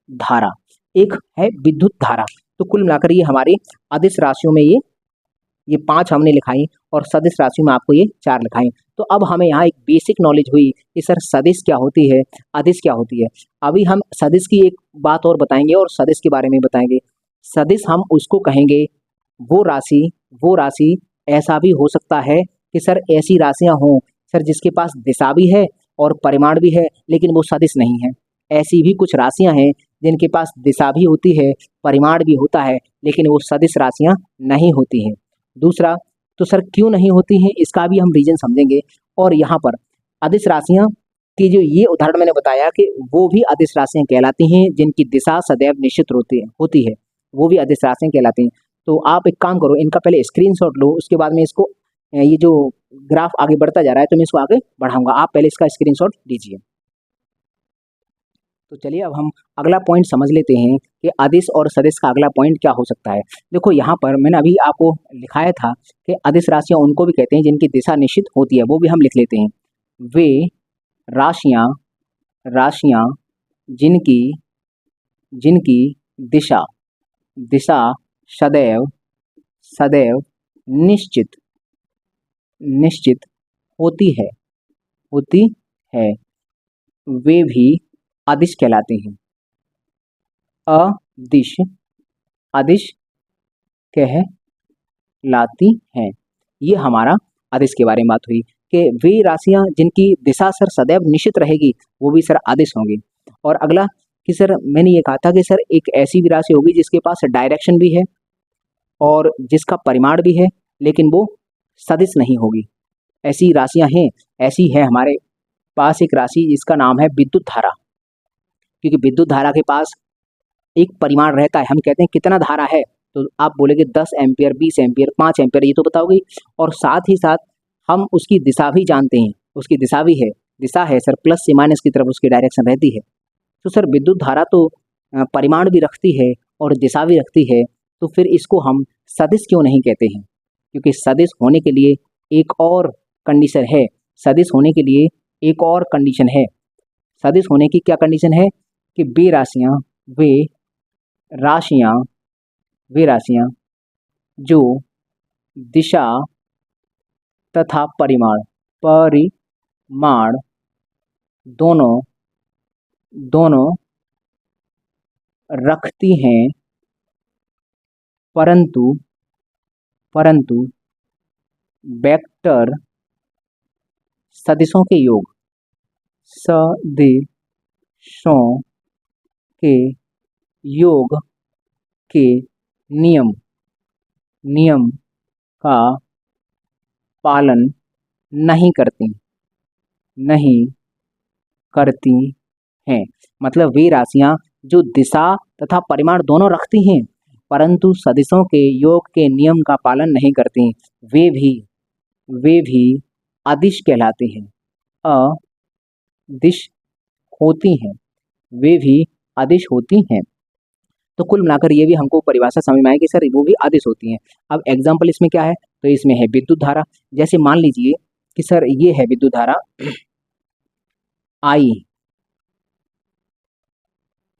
धारा एक है विद्युत धारा। तो कुल मिलाकर ये हमारी अदिश राशियों में ये 5 हमने लिखाई और सदिश राशियों में आपको ये 4 लिखाई। तो अब हमें यहाँ एक बेसिक नॉलेज हुई कि सर सदिश क्या होती है, अदिश क्या होती है। अभी हम सदिश की एक बात और बताएंगे और सदिश के बारे में बताएंगे। सदिश हम उसको कहेंगे वो राशि ऐसा भी हो सकता है कि सर ऐसी राशियाँ हों सर जिसके पास दिशा भी है और परिमाण भी है लेकिन वो सदिश नहीं है। ऐसी भी कुछ राशियाँ हैं जिनके पास दिशा भी होती है, परिमाण भी होता है, लेकिन वो सदिश राशियाँ नहीं होती हैं। दूसरा, तो सर क्यों नहीं होती हैं इसका भी हम रीजन समझेंगे। और यहाँ पर अदिश राशियाँ की जो ये उदाहरण मैंने बताया कि वो भी अदिश राशियाँ कहलाती हैं जिनकी दिशा सदैव निश्चित होती है, वो भी अदिश राशियाँ कहलाती हैं। तो आप एक काम करो, इनका पहले स्क्रीनशॉट लो, उसके बाद में इसको ये जो ग्राफ आगे बढ़ता जा रहा है तो मैं इसको आगे बढ़ाऊंगा, आप पहले इसका स्क्रीनशॉट लीजिए। तो चलिए अब हम अगला पॉइंट समझ लेते हैं कि अदिश और सदिश का अगला पॉइंट क्या हो सकता है। देखो यहाँ पर मैंने अभी आपको लिखाया था कि अदिश राशियाँ उनको भी कहते हैं जिनकी दिशा निश्चित होती है, वो भी हम लिख लेते हैं। वे राशियाँ जिनकी जिनकी दिशा सदैव निश्चित होती है वे भी अदिश कहलाते हैं। अदिश कहलाती हैं। ये हमारा अदिश के बारे में बात हुई कि वे राशियां जिनकी दिशा सर सदैव निश्चित रहेगी वो भी सर अदिश होंगी। और अगला कि सर मैंने ये कहा था कि सर एक ऐसी भी राशि होगी जिसके पास डायरेक्शन भी है और जिसका परिमाण भी है लेकिन वो सदिश नहीं होगी। ऐसी राशियां हैं। ऐसी है हमारे पास एक राशि जिसका नाम है विद्युत धारा। क्योंकि विद्युत धारा के पास एक परिमाण रहता है, हम कहते हैं कितना धारा है, तो आप बोलेंगे 10 एम्पियर, 20 एम्पियर, 5 एम्पियर, ये तो बताओगे। और साथ ही साथ हम उसकी दिशा भी जानते हैं, उसकी दिशा भी है, दिशा है सर प्लस से माइनस की तरफ उसकी डायरेक्शन रहती है। तो सर विद्युत धारा तो परिमाण भी रखती है और दिशा भी रखती है, तो फिर इसको हम सदिश क्यों नहीं कहते हैं? क्योंकि सदिश होने के लिए एक और कंडीशन है। सदिश होने के लिए एक और कंडीशन है। सदिश होने की क्या कंडीशन है कि वे राशियां जो दिशा तथा परिमाण दोनों रखती हैं परंतु वेक्टर सदिशों के योग के नियम का पालन नहीं करती हैं। मतलब वे राशियां जो दिशा तथा परिमाण दोनों रखती हैं परंतु सदिशों के योग के नियम का पालन नहीं करती, वे भी अदिश कहलाते हैं। अदिश होती हैं, वे भी अदिश होती हैं। तो कुल मिलाकर ये भी हमको परिभाषा समझ में आए कि सर वो भी अदिश होती हैं। अब एग्जाम्पल इसमें क्या है, तो इसमें है विद्युत धारा। जैसे मान लीजिए कि सर ये है विद्युत धारा आई,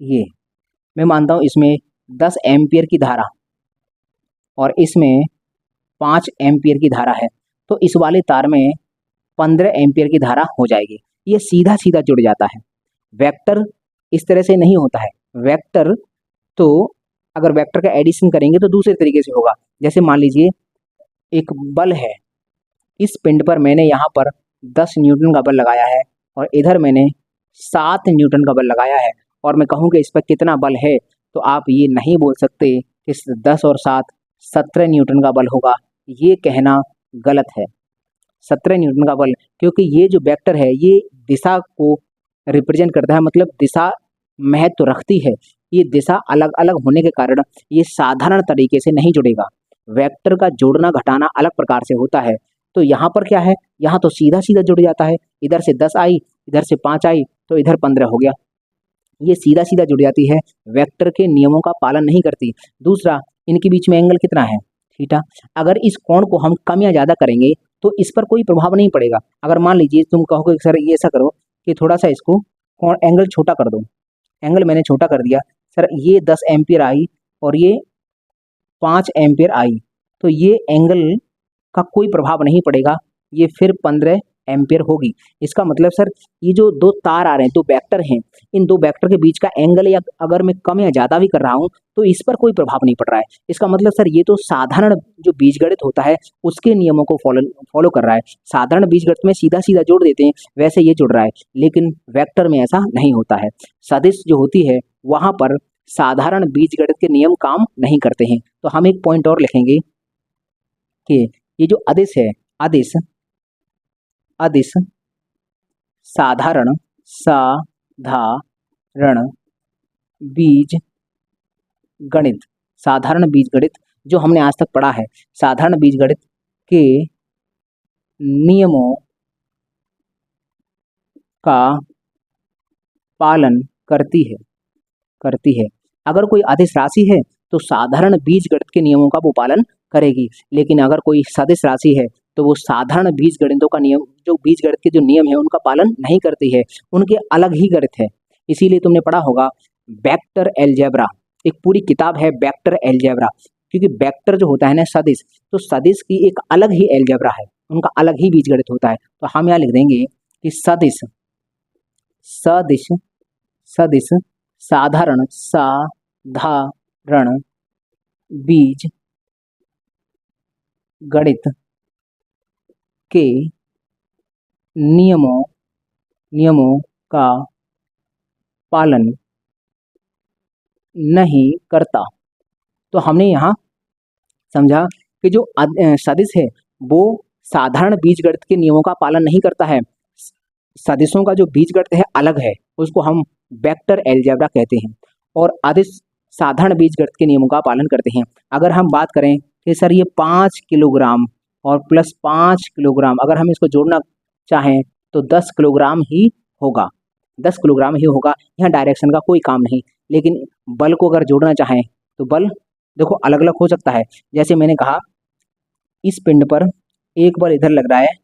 ये मैं मानता हूं इसमें 10 एम्पियर की धारा और इसमें 5 एम्पियर की धारा है, तो इस वाले तार में 15 एम्पियर की धारा हो जाएगी। ये सीधा सीधा जुड़ जाता है। वेक्टर इस तरह से नहीं होता है। वेक्टर तो अगर वेक्टर का एडिशन करेंगे तो दूसरे तरीके से होगा। जैसे मान लीजिए एक बल है, इस पिंड पर मैंने यहाँ पर 10 न्यूटन का बल लगाया है और इधर मैंने 7 न्यूटन का बल लगाया है और मैं कहूँ कि इस पर कितना बल है, तो आप ये नहीं बोल सकते कि 10 और 7 17 न्यूटन का बल होगा। ये कहना गलत है। 17 न्यूटन का बल, क्योंकि ये जो वेक्टर है ये दिशा को रिप्रेजेंट करता है, मतलब दिशा महत्व रखती है। ये दिशा अलग अलग होने के कारण ये साधारण तरीके से नहीं जुड़ेगा। वेक्टर का जोड़ना घटाना अलग प्रकार से होता है। तो यहाँ पर क्या है, यहाँ तो सीधा सीधा जुड़ जाता है, इधर से 10 आई, इधर से 5 आई, तो इधर 15 हो गया। ये सीधा सीधा जुड़ जाती है, वेक्टर के नियमों का पालन नहीं करती। दूसरा, इनके बीच में एंगल कितना है, थीटा। अगर इस कोण को हम कम या ज़्यादा करेंगे तो इस पर कोई प्रभाव नहीं पड़ेगा। अगर मान लीजिए तुम कहोगे सर ये ऐसा करो कि थोड़ा सा इसको कोण एंगल छोटा कर दो, एंगल मैंने छोटा कर दिया, सर ये 10 एम्पियर आई और ये 5 एम्पियर आई, तो ये एंगल का कोई प्रभाव नहीं पड़ेगा, ये फिर 15 एम्पियर होगी। इसका मतलब सर ये जो दो तार आ रहे हैं, दो वेक्टर हैं, इन दो वेक्टर के बीच का एंगल या अगर मैं कम या ज़्यादा भी कर रहा हूँ तो इस पर कोई प्रभाव नहीं पड़ रहा है। इसका मतलब सर ये तो साधारण जो बीजगणित होता है उसके नियमों को फॉलो कर रहा है। साधारण बीजगणित में सीधा सीधा जोड़ देते हैं, वैसे ये जुड़ रहा है, लेकिन वेक्टर में ऐसा नहीं होता है। सदिश जो होती है वहाँ पर साधारण बीजगणित के नियम काम नहीं करते हैं। तो हम एक पॉइंट और लिखेंगे कि ये जो अदिश है, अदिश अदिश साधारण बीज गणित, साधारण बीजगणित जो हमने आज तक पढ़ा है, साधारण बीजगणित के नियमों का पालन करती है। अगर कोई अदिश राशि है तो साधारण बीजगणित के नियमों का वो पालन करेगी, लेकिन अगर कोई सदिश राशि है तो वो साधारण बीजगणितों का नियम, जो बीजगणित के जो नियम है उनका पालन नहीं करती है, उनके अलग ही गणित है। इसीलिए तुमने पढ़ा होगा वेक्टर अलजेब्रा, एक पूरी किताब है वेक्टर अलजेब्रा, क्योंकि वेक्टर जो होता है ना सदिश, तो सदिश की एक अलग ही अलजेब्रा है, उनका अलग ही बीजगणित होता है। तो हम यहाँ लिख देंगे कि सदिश साधारण बीज गणित के नियमों का पालन नहीं करता। तो हमने यहाँ समझा कि जो सदिश है वो साधारण बीजगणित के नियमों का पालन नहीं करता है, सदिशों का जो बीजगणित है अलग है, उसको हम वेक्टर अलजेब्रा कहते हैं, और अदिश साधारण बीजगणित के नियमों का पालन करते हैं। अगर हम बात करें कि सर ये 5 किलोग्राम और प्लस 5 किलोग्राम, अगर हम इसको जोड़ना चाहें तो 10 किलोग्राम ही होगा, 10 किलोग्राम ही होगा, यहाँ डायरेक्शन का कोई काम नहीं। लेकिन बल को अगर जोड़ना चाहें तो बल देखो अलग अलग हो सकता है। जैसे मैंने कहा इस पिंड पर एक बल इधर लग रहा है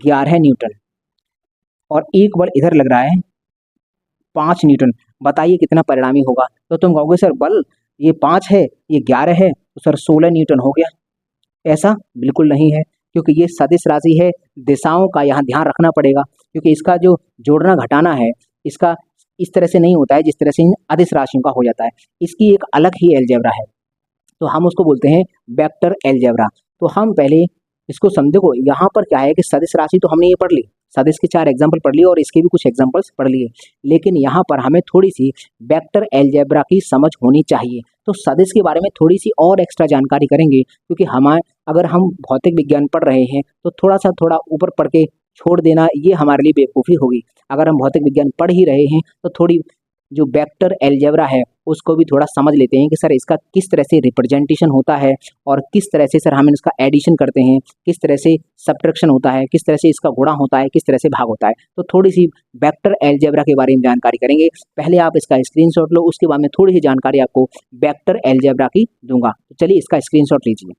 11 न्यूटन और एक बल इधर लग रहा है 5 न्यूटन, बताइए कितना परिणामी होगा। तो तुम कहोगे सर बल ये 5 है ये 11 है तो सर 16 न्यूटन हो गया। ऐसा बिल्कुल नहीं है, क्योंकि ये सदिश राशि है, दिशाओं का यहाँ ध्यान रखना पड़ेगा, क्योंकि इसका जो जोड़ना घटाना है इसका इस तरह से नहीं होता है जिस तरह से इन अदिश राशियों का हो जाता है, इसकी एक अलग ही अलजेब्रा है, तो हम उसको बोलते हैं वेक्टर अलजेब्रा। तो हम पहले इसको समझो, यहाँ पर क्या है कि सदिश राशि तो हमने ये पढ़ ली, सदिश के 4 एग्जाम्पल पढ़ लिए और इसके भी कुछ एग्जाम्पल्स पढ़ लिए, लेकिन यहाँ पर हमें थोड़ी सी वेक्टर अलजेब्रा की समझ होनी चाहिए। तो सदिश के बारे में थोड़ी सी और एक्स्ट्रा जानकारी करेंगे, क्योंकि अगर हम भौतिक विज्ञान पढ़ रहे हैं तो थोड़ा ऊपर पढ़ के छोड़ देना ये हमारे लिए बेवकूफ़ी होगी। अगर हम भौतिक विज्ञान पढ़ ही रहे हैं तो थोड़ी जो वेक्टर अलजेब्रा है उसको भी थोड़ा समझ लेते हैं कि सर इसका किस तरह से रिप्रेजेंटेशन होता है और किस तरह से सर हम इसका एडिशन करते हैं, किस तरह से सब्ट्रैक्शन होता है, किस तरह से इसका गुणा होता है, किस तरह से भाग होता है। तो थोड़ी सी वेक्टर अलजेब्रा के बारे में जानकारी करेंगे। पहले आप इसका स्क्रीनशॉट लो, उसके बाद में थोड़ी सी जानकारी आपको वेक्टर अलजेब्रा की दूंगा। तो चलिए इसका स्क्रीनशॉट लीजिए।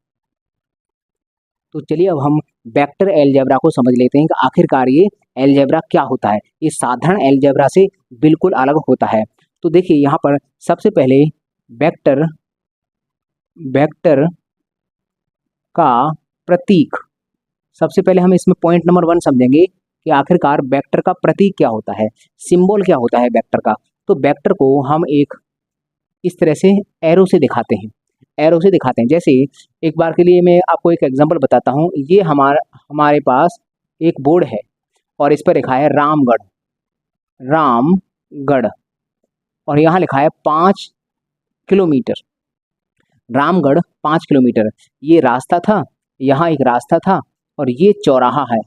तो चलिए अब हम वेक्टर अलजेब्रा को समझ लेते हैं कि आखिरकार ये अलजेब्रा क्या होता है। ये साधारण अलजेब्रा से बिल्कुल अलग होता है। तो देखिए यहाँ पर सबसे पहले वेक्टर का प्रतीक, सबसे पहले हम इसमें पॉइंट नंबर 1 समझेंगे कि आखिरकार वेक्टर का प्रतीक क्या होता है, सिंबल क्या होता है वेक्टर का। तो वेक्टर को हम एक इस तरह से एरो से दिखाते हैं। जैसे एक बार के लिए मैं आपको एक एग्जांपल बताता हूँ। ये हमारे पास एक बोर्ड है और इस पर लिखा है रामगढ़ और यहाँ लिखा है 5 किलोमीटर। रामगढ़ 5 किलोमीटर, ये रास्ता था, यहाँ एक रास्ता था और ये चौराहा है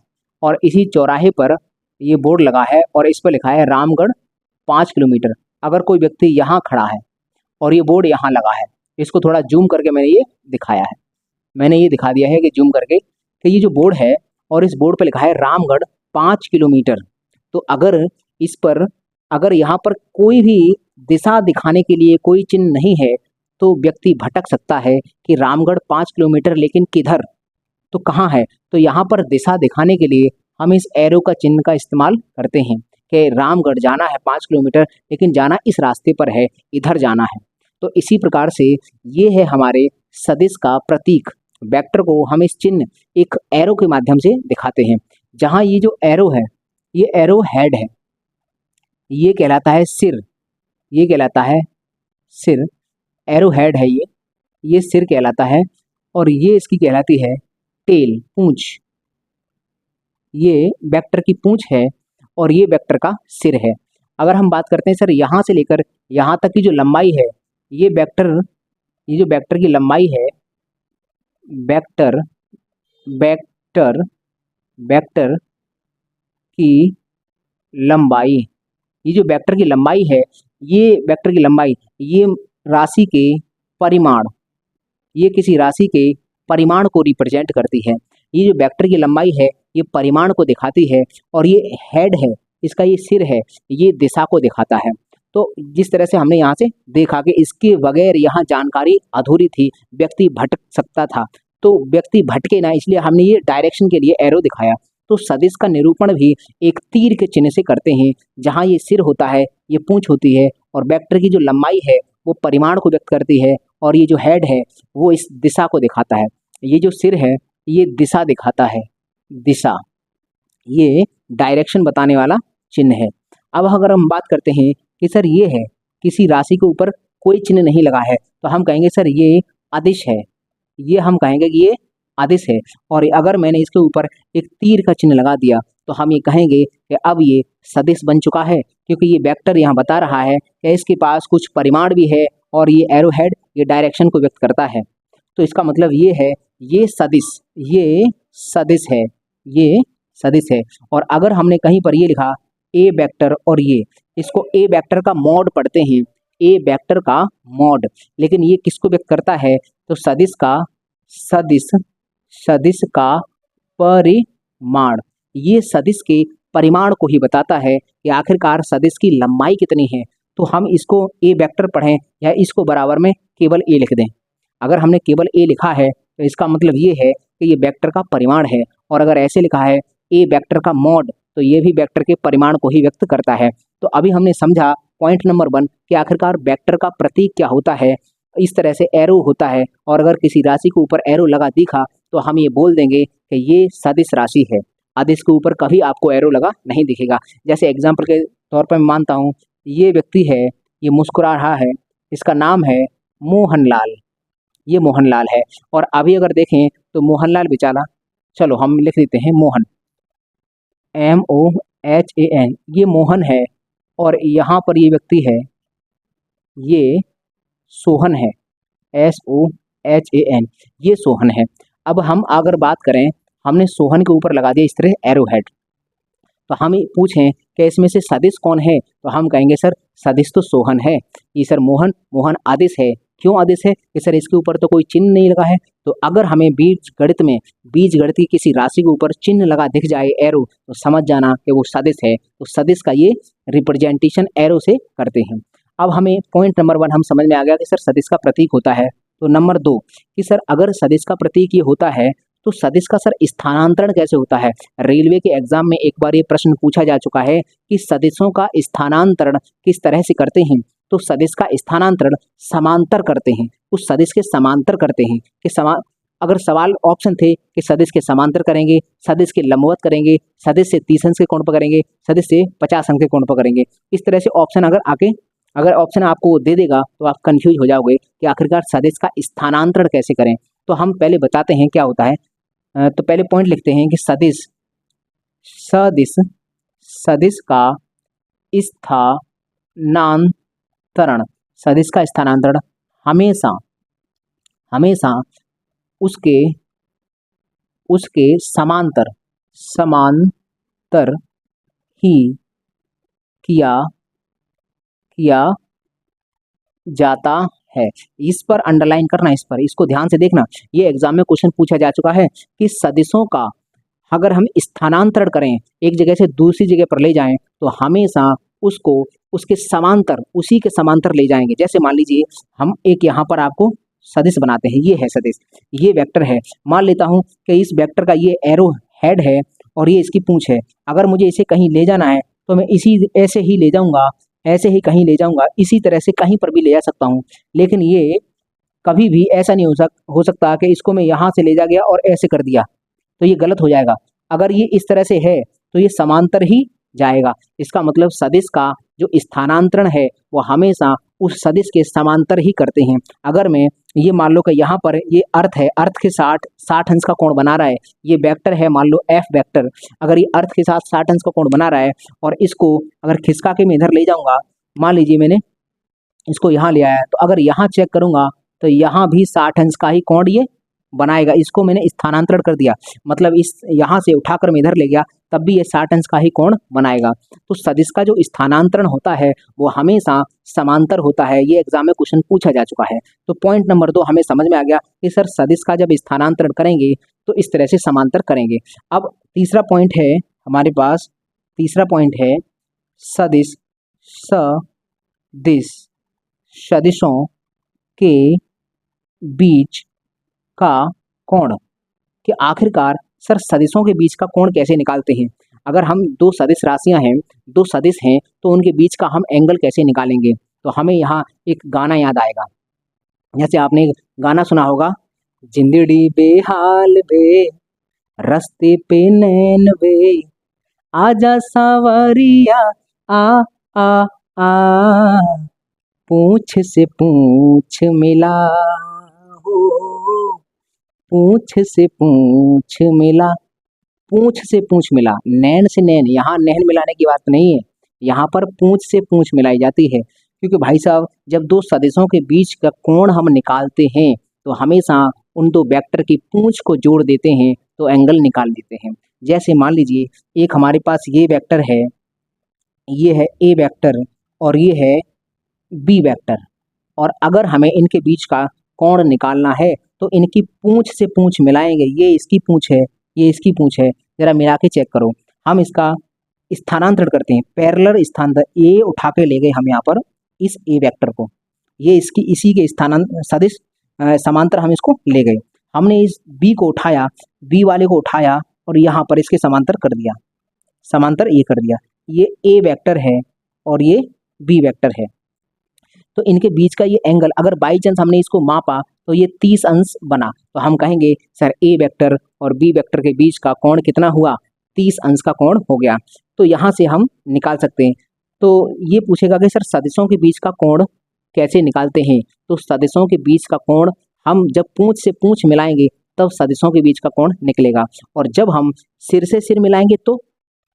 और इसी चौराहे पर ये बोर्ड लगा है और इस पर लिखा है रामगढ़ 5 किलोमीटर। अगर कोई व्यक्ति यहाँ खड़ा है और ये बोर्ड यहाँ लगा है, इसको थोड़ा जूम करके मैंने ये दिखाया है, मैंने ये दिखा दिया है कि जूम करके कि ये जो बोर्ड है और इस बोर्ड पे लिखा है रामगढ़ 5 किलोमीटर। तो अगर यहाँ पर कोई भी दिशा दिखाने के लिए कोई चिन्ह नहीं है तो व्यक्ति भटक सकता है कि रामगढ़ 5 किलोमीटर लेकिन किधर, तो कहाँ है। तो यहाँ पर दिशा दिखाने के लिए हम इस एरो का चिन्ह का इस्तेमाल करते हैं कि रामगढ़ जाना है 5 किलोमीटर लेकिन जाना इस रास्ते पर है, इधर जाना है। तो इसी प्रकार से ये है हमारे सदिश का प्रतीक। वेक्टर को हम इस चिन्ह एक एरो के माध्यम से दिखाते हैं। जहाँ ये जो एरो है ये एरो हेड है, ये कहलाता है सिर, ये कहलाता है सिर, एरो हेड है ये सिर कहलाता है। और ये इसकी कहलाती है टेल, पूंछ, ये वेक्टर की पूंछ है और ये वेक्टर का सिर है। अगर हम बात करते हैं सर यहाँ से लेकर यहाँ तक की जो लंबाई है, ये जो वेक्टर की लंबाई है, वेक्टर की लंबाई, ये जो वेक्टर की लंबाई है, ये वेक्टर की लंबाई ये राशि के परिमाण, ये किसी राशि के परिमाण को रिप्रेजेंट करती है। ये जो वेक्टर की लंबाई है ये परिमाण को दिखाती है और ये हेड है, इसका ये सिर है, ये दिशा को दिखाता है। तो जिस तरह से हमने यहाँ से देखा कि इसके बगैर यहाँ जानकारी अधूरी थी, व्यक्ति भटक सकता था, तो व्यक्ति भटके ना इसलिए हमने ये डायरेक्शन के लिए एरो दिखाया। तो सदिश का निरूपण भी एक तीर के चिन्ह से करते हैं, जहाँ ये सिर होता है, ये पूंछ होती है और वेक्टर की जो लंबाई है वो परिमाण को व्यक्त करती है और ये जो हेड है वो इस दिशा को दिखाता है। ये जो सिर है ये दिशा दिखाता है, दिशा, ये डायरेक्शन बताने वाला चिन्ह है। अब अगर हम बात करते हैं कि सर ये है किसी राशि के ऊपर कोई चिन्ह नहीं लगा है तो हम कहेंगे सर ये अदिश है, ये हम कहेंगे कि ये अदिश है। और अगर मैंने इसके ऊपर एक तीर का चिन्ह लगा दिया तो हम ये कहेंगे कि अब ये सदिश बन चुका है, क्योंकि ये वेक्टर यहाँ बता रहा है कि इसके पास कुछ परिमाण भी है और ये एरो हेड ये डायरेक्शन को व्यक्त करता है। तो इसका मतलब ये है ये सदिश है, ये सदिश है। और अगर हमने कहीं पर ये लिखा ए वेक्टर और ये, इसको ए वेक्टर का मॉड पढ़ते हैं, ए वेक्टर का मॉड, लेकिन ये किसको व्यक्त करता है तो सदिश का परिमाण, ये सदिश के परिमाण को ही बताता है कि आखिरकार सदिश की लंबाई कितनी है। तो हम इसको ए वेक्टर पढ़ें या इसको बराबर में केवल ए लिख दें। अगर हमने केवल ए लिखा है तो इसका मतलब ये है कि ये वेक्टर का परिमाण है, और अगर ऐसे लिखा है ए वेक्टर का मॉड तो ये भी वेक्टर के परिमाण को ही व्यक्त करता है। तो अभी हमने समझा पॉइंट नंबर 1 कि आखिरकार वेक्टर का प्रतीक क्या होता है। इस तरह से एरो होता है और अगर किसी राशि के ऊपर एरो लगा दिखा तो हम ये बोल देंगे कि ये सदिश राशि है। अदिश के ऊपर कभी आपको एरो लगा नहीं दिखेगा। जैसे एग्जाम्पल के तौर पर मैं मानता हूँ ये व्यक्ति है, ये मुस्कुरा रहा है, इसका नाम है मोहनलाल, ये मोहनलाल है। और अभी अगर देखें तो मोहनलाल बेचारा, चलो हम लिख देते हैं मोहन, MOHAN, ये मोहन है। और यहाँ पर ये व्यक्ति है, ये सोहन है, SOHAN, ये सोहन है। अब हम अगर बात करें, हमने सोहन के ऊपर लगा दिया इस तरह एरो हेड, तो हम पूछें कि इसमें से सदिश कौन है तो हम कहेंगे सर सदिश तो सोहन है। ये सर मोहन आदिश है। क्यों आदिश है कि सर इसके ऊपर तो कोई चिन्ह नहीं लगा है। तो अगर हमें बीजगणित की किसी राशि के ऊपर चिन्ह लगा दिख जाए एरो तो समझ जाना कि वो सदिश है। तो सदिश का ये रिप्रेजेंटेशन एरो से करते हैं। अब हमें पॉइंट नंबर 1 हम समझ में आ गया कि सर सदिश का प्रतीक होता है। तो नंबर 2 कि सर अगर सदिश का प्रतीक ये होता है तो सदिश का सर स्थानांतरण कैसे होता है। रेलवे के एग्जाम में एक बार ये प्रश्न पूछा जा चुका है कि सदिशों का स्थानांतरण किस तरह से करते हैं। तो सदिश का स्थानांतरण समांतर करते हैं, उस सदिश के समांतर करते हैं कि अगर सवाल ऑप्शन थे कि सदिश के समांतर करेंगे, सदिश के लंबवत करेंगे, सदिश से 30 अंश के कोण पर करेंगे, सदिश से 50 अंश के कोण पर करेंगे। इस तरह से ऑप्शन अगर ऑप्शन आपको दे देगा तो आप कंफ्यूज हो जाओगे कि आखिरकार सदिश का स्थानांतरण कैसे करें। तो हम पहले बताते हैं क्या होता है। तो पहले पॉइंट लिखते हैं कि सदिश का स्थानांतरण, सदिश का स्थानांतरण हमेशा उसके समांतर ही किया जाता है। इस पर अंडरलाइन करना, इस पर इसको ध्यान से देखना। ये एग्जाम में क्वेश्चन पूछा जा चुका है कि सदिशों का अगर हम स्थानांतरण करें, एक जगह से दूसरी जगह पर ले जाएं, तो हमेशा उसको उसके समांतर, उसी के समांतर ले जाएंगे। जैसे मान लीजिए हम एक यहाँ पर आपको सदिश बनाते हैं, ये है सदिश, ये वेक्टर है। मान लेता हूँ कि इस वेक्टर का ये एरो हेड है और ये इसकी पूंछ है। अगर मुझे इसे कहीं ले जाना है तो मैं इसी ऐसे ही ले जाऊंगा, ऐसे ही कहीं ले जाऊंगा, इसी तरह से कहीं पर भी ले जा सकता हूँ। लेकिन ये कभी भी ऐसा नहीं हो सकता कि इसको मैं यहाँ से ले जा गया और ऐसे कर दिया, तो ये गलत हो जाएगा। अगर ये इस तरह से है तो ये समांतर ही जाएगा। इसका मतलब सदिश का जो स्थानांतरण है वो हमेशा उस सदिश के समांतर ही करते हैं। अगर मैं ये मान लो कि यहाँ पर ये अर्थ है, अर्थ के 60 अंश का कोण बना रहा है। ये वेक्टर है, मान लो एफ वेक्टर, अगर ये अर्थ के साथ 60 अंश का कोण बना रहा है और इसको अगर खिसका के मैं इधर ले जाऊंगा, मान लीजिए मैंने इसको यहाँ ले आया, तो अगर यहाँ चेक करूंगा तो यहाँ भी 60 अंश का ही कोण ये बनाएगा। इसको मैंने स्थानांतरण कर दिया, मतलब इस यहाँ से उठाकर मैं इधर ले गया, तब भी ये 60 अंश का ही कोण बनाएगा। तो सदिश का जो स्थानांतरण होता है वो हमेशा समांतर होता है। ये एग्जाम में क्वेश्चन पूछा जा चुका है। तो पॉइंट नंबर 2 हमें समझ में आ गया कि सर सदिश का जब स्थानांतरण करेंगे तो इस तरह से समांतर करेंगे। अब तीसरा पॉइंट है हमारे पास, तीसरा पॉइंट है सदिश, सदिश, सदिशों के बीच का कोण, कि आखिरकार सर सदिशों के बीच का कोण कैसे निकालते हैं। अगर हम दो सदिश राशियां हैं, दो सदिश हैं, तो उनके बीच का हम एंगल कैसे निकालेंगे। तो हमें यहाँ एक गाना याद आएगा, जैसे आपने एक गाना सुना होगा, जिंदड़ी बेहाल वे रस्ते पे नैन वे, आजा सावरिया आ आ आ, पूछ से पूछ मिला हो, पूछ से पूछ मिला, पूछ से पूछ मिला, नैन से नैन, यहाँ नैन मिलाने की बात नहीं है, यहाँ पर पूछ से पूछ मिलाई जाती है। क्योंकि भाई साहब जब दो सदिशों के बीच का कोण हम निकालते हैं तो हमेशा उन दो वेक्टर की पूंछ को जोड़ देते हैं तो एंगल निकाल देते हैं। जैसे मान लीजिए एक हमारे पास ये वेक्टर है, ये है ए वेक्टर और ये है बी वेक्टर, और अगर हमें इनके बीच का कोण निकालना है तो इनकी पूंछ से पूंछ मिलाएंगे। ये इसकी पूंछ है, ये इसकी पूंछ है, जरा मिला के चेक करो। हम इसका स्थानांतरण करते हैं, पैरेलल स्थानांतरण, ए उठा के ले गए हम यहाँ पर इस ए वेक्टर को, ये इसकी इसी के स्थानांतर सदिश समांतर हम इसको ले गए। हमने इस बी को उठाया, बी वाले को उठाया और यहाँ पर इसके समांतर कर दिया, समांतर ये कर दिया। ये ए वेक्टर है और ये बी वेक्टर है, तो इनके बीच का ये एंगल अगर बाई चांस हमने इसको मापा तो ये 30 अंश बना, तो हम कहेंगे सर ए वेक्टर और बी वेक्टर के बीच का कोण कितना हुआ, 30 अंश का कोण हो गया। तो यहाँ से हम निकाल सकते हैं। तो ये पूछेगा कि सर सदिशों के बीच का कोण कैसे निकालते हैं। तो सदिशों के बीच का कोण हम जब पूंछ से पूंछ मिलाएंगे तब सदिशों के बीच का कोण निकलेगा, और जब हम सिर से सिर मिलाएंगे तो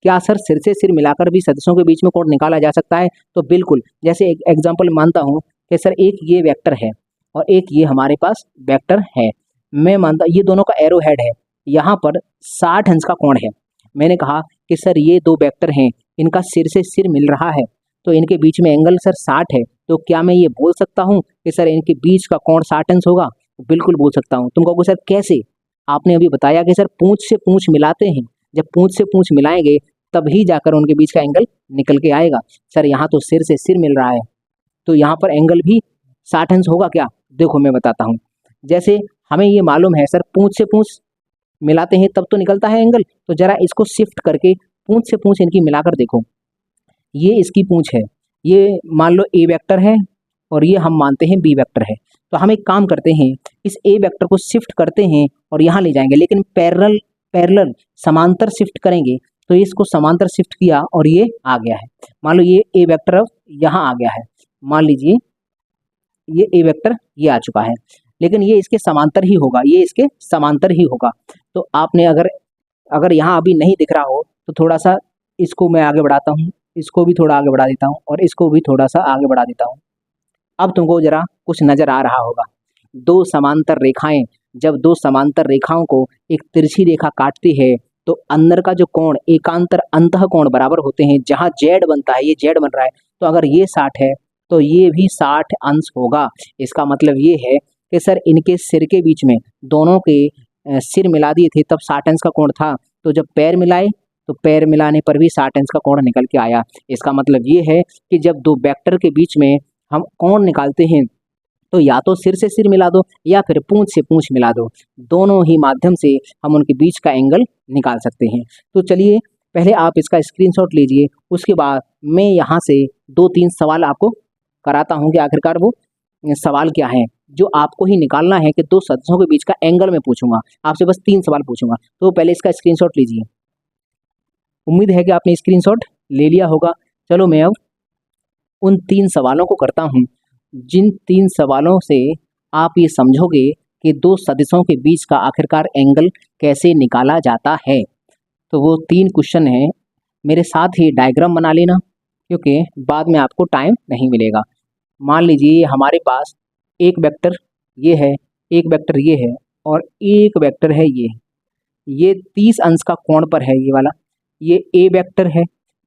क्या सर सिर से सिर मिलाकर भी सदिशों के बीच में कोण निकाला जा सकता है। तो बिल्कुल, जैसे एक एग्जांपल मानता हूँ कि सर एक ये वेक्टर है और एक ये हमारे पास वेक्टर है, मैं मानता ये दोनों का एरो हेड है, यहाँ पर 60 अंश का कोण है। मैंने कहा कि सर ये दो वेक्टर हैं, इनका सिर से सिर मिल रहा है तो इनके बीच में एंगल सर 60 है, तो क्या मैं ये बोल सकता हूँ कि सर इनके बीच का कोण 60 अंश होगा। बिल्कुल बोल सकता हूँ। तुम कहोगे सर कैसे, आपने अभी बताया कि सर पूंछ से पूंछ मिलाते हैं, जब पूंछ से पूंछ मिलाएंगे तभी जाकर उनके बीच का एंगल निकल के आएगा। सर यहाँ तो सिर से सिर मिल रहा है तो यहाँ पर एंगल भी 60 अंश होगा क्या। देखो मैं बताता हूँ, जैसे हमें ये मालूम है सर पूंछ से पूंछ मिलाते हैं तब तो निकलता है एंगल, तो जरा इसको शिफ्ट करके पूंछ से पूंछ इनकी मिलाकर देखो, ये इसकी पूंछ है, ये मान लो ए वेक्टर है और ये हम मानते हैं बी वेक्टर है। तो हम एक काम करते हैं, इस ए वेक्टर को शिफ्ट करते हैं और यहाँ ले जाएंगे, लेकिन पैरेलल समांतर शिफ्ट करेंगे। तो इसको समांतर शिफ्ट किया और ये आ गया है, मान लो ये ए वेक्टर अब यहाँ आ गया है, मान लीजिए ये ए वेक्टर ये आ चुका है, लेकिन ये इसके समांतर ही होगा, ये इसके समांतर ही होगा। तो आपने अगर यहाँ अभी नहीं दिख रहा हो तो थोड़ा सा इसको मैं आगे बढ़ाता हूँ, इसको भी थोड़ा आगे बढ़ा देता हूँ और इसको भी थोड़ा सा आगे बढ़ा देता हूँ। अब तुमको जरा कुछ नजर आ रहा होगा, दो समांतर रेखाएं, जब दो समांतर रेखाओं को एक तिरछी रेखा काटती है तो अंदर का जो कोण एकांतर अंतः कोण बराबर होते हैं। जहाँ जेड बनता है, ये जेड बन रहा है, तो अगर ये 60 है तो ये भी 60 अंश होगा। इसका मतलब ये है कि सर इनके सिर के बीच में दोनों के सिर मिला दिए थे तब 60 अंश का कोण था, तो जब पैर मिलाए तो पैर मिलाने पर भी 60 अंश का कोण निकल के आया। इसका मतलब ये है कि जब दो वेक्टर के बीच में हम कोण निकालते हैं तो या तो सिर से सिर मिला दो या फिर पूंछ से पूंछ मिला दो, दोनों ही माध्यम से हम उनके बीच का एंगल निकाल सकते हैं। तो चलिए पहले आप इसका स्क्रीनशॉट लीजिए, उसके बाद मैं यहाँ से 2-3 सवाल आपको कराता हूँ कि आखिरकार वो सवाल क्या है जो आपको ही निकालना है कि दो सदस्यों के बीच का एंगल मैं पूछूंगा, आपसे बस 3 सवाल पूछूंगा। तो पहले इसका स्क्रीनशॉट लीजिए। उम्मीद है कि आपने स्क्रीनशॉट ले लिया होगा। चलो मैं अब उन 3 सवालों को करता हूँ जिन 3 सवालों से आप ये समझोगे कि दो सदस्यों के बीच का आखिरकार एंगल कैसे निकाला जाता है। तो वो 3 क्वेश्चन हैं, मेरे साथ ही डायग्राम बना लेना क्योंकि बाद में आपको टाइम नहीं मिलेगा। मान लीजिए हमारे पास एक वेक्टर ये है, एक वेक्टर ये है और एक वेक्टर है ये 30 अंश का कोण पर है ये वाला। ये ए वेक्टर है,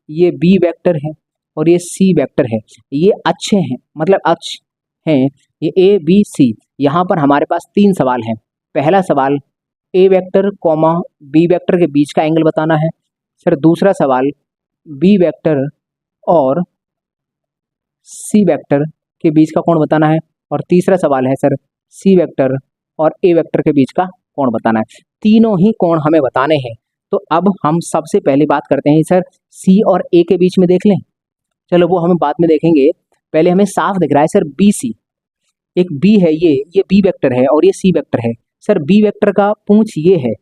ये बी वेक्टर है और ये सी वेक्टर है। ये अच्छे हैं, मतलब अक्ष हैं, ये ए बी सी। यहाँ पर हमारे पास 3 सवाल हैं। पहला सवाल ए वेक्टर कॉमा बी वेक्टर के बीच का एंगल बताना है। सर दूसरा सवाल बी वेक्टर और सी वेक्टर के बीच का कोण बताना है और तीसरा सवाल है सर सी वेक्टर और ए वेक्टर के बीच का कोण बताना है। तीनों ही कोण हमें बताने हैं। तो अब हम सबसे पहले बात करते हैं सर सी और ए के बीच में देख लें। चलो वो हम बाद में देखेंगे, पहले हमें साफ दिख रहा है सर बी सी। एक बी है ये बी वेक्टर है और ये सी वेक्टर है। सर बी वेक्टर का पूंछ ये है,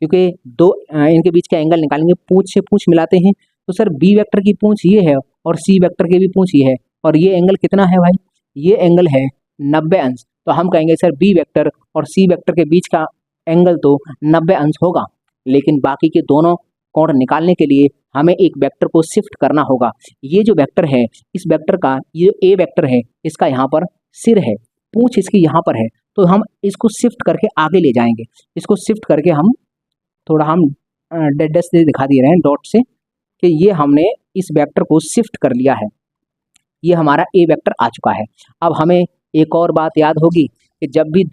क्योंकि दो इनके बीच का एंगल निकालेंगे, पूंछ से पूंछ मिलाते हैं। तो सर बी वेक्टर की पूंछ ये है और सी वेक्टर की भी पूंछ ये है और ये एंगल कितना है भाई, ये एंगल है 90 अंश। तो हम कहेंगे सर बी वेक्टर और सी वेक्टर के बीच का एंगल तो 90 अंश होगा, लेकिन बाकी के दोनों कोण निकालने के लिए हमें एक वेक्टर को शिफ्ट करना होगा। ये जो वेक्टर है, इस वेक्टर का ये ए वेक्टर है, इसका यहाँ पर सिर है, पूंछ इसकी यहाँ पर है, तो हम इसको शिफ्ट करके आगे ले जाएंगे। इसको शिफ्ट करके हम थोड़ा हम डैश से दिखा दे रहे हैं डॉट से कि ये हमने इस वेक्टर को शिफ्ट कर लिया है, ये हमारा ए वेक्टर आ चुका है। अब हमें एक और बात याद होगी कि जब भी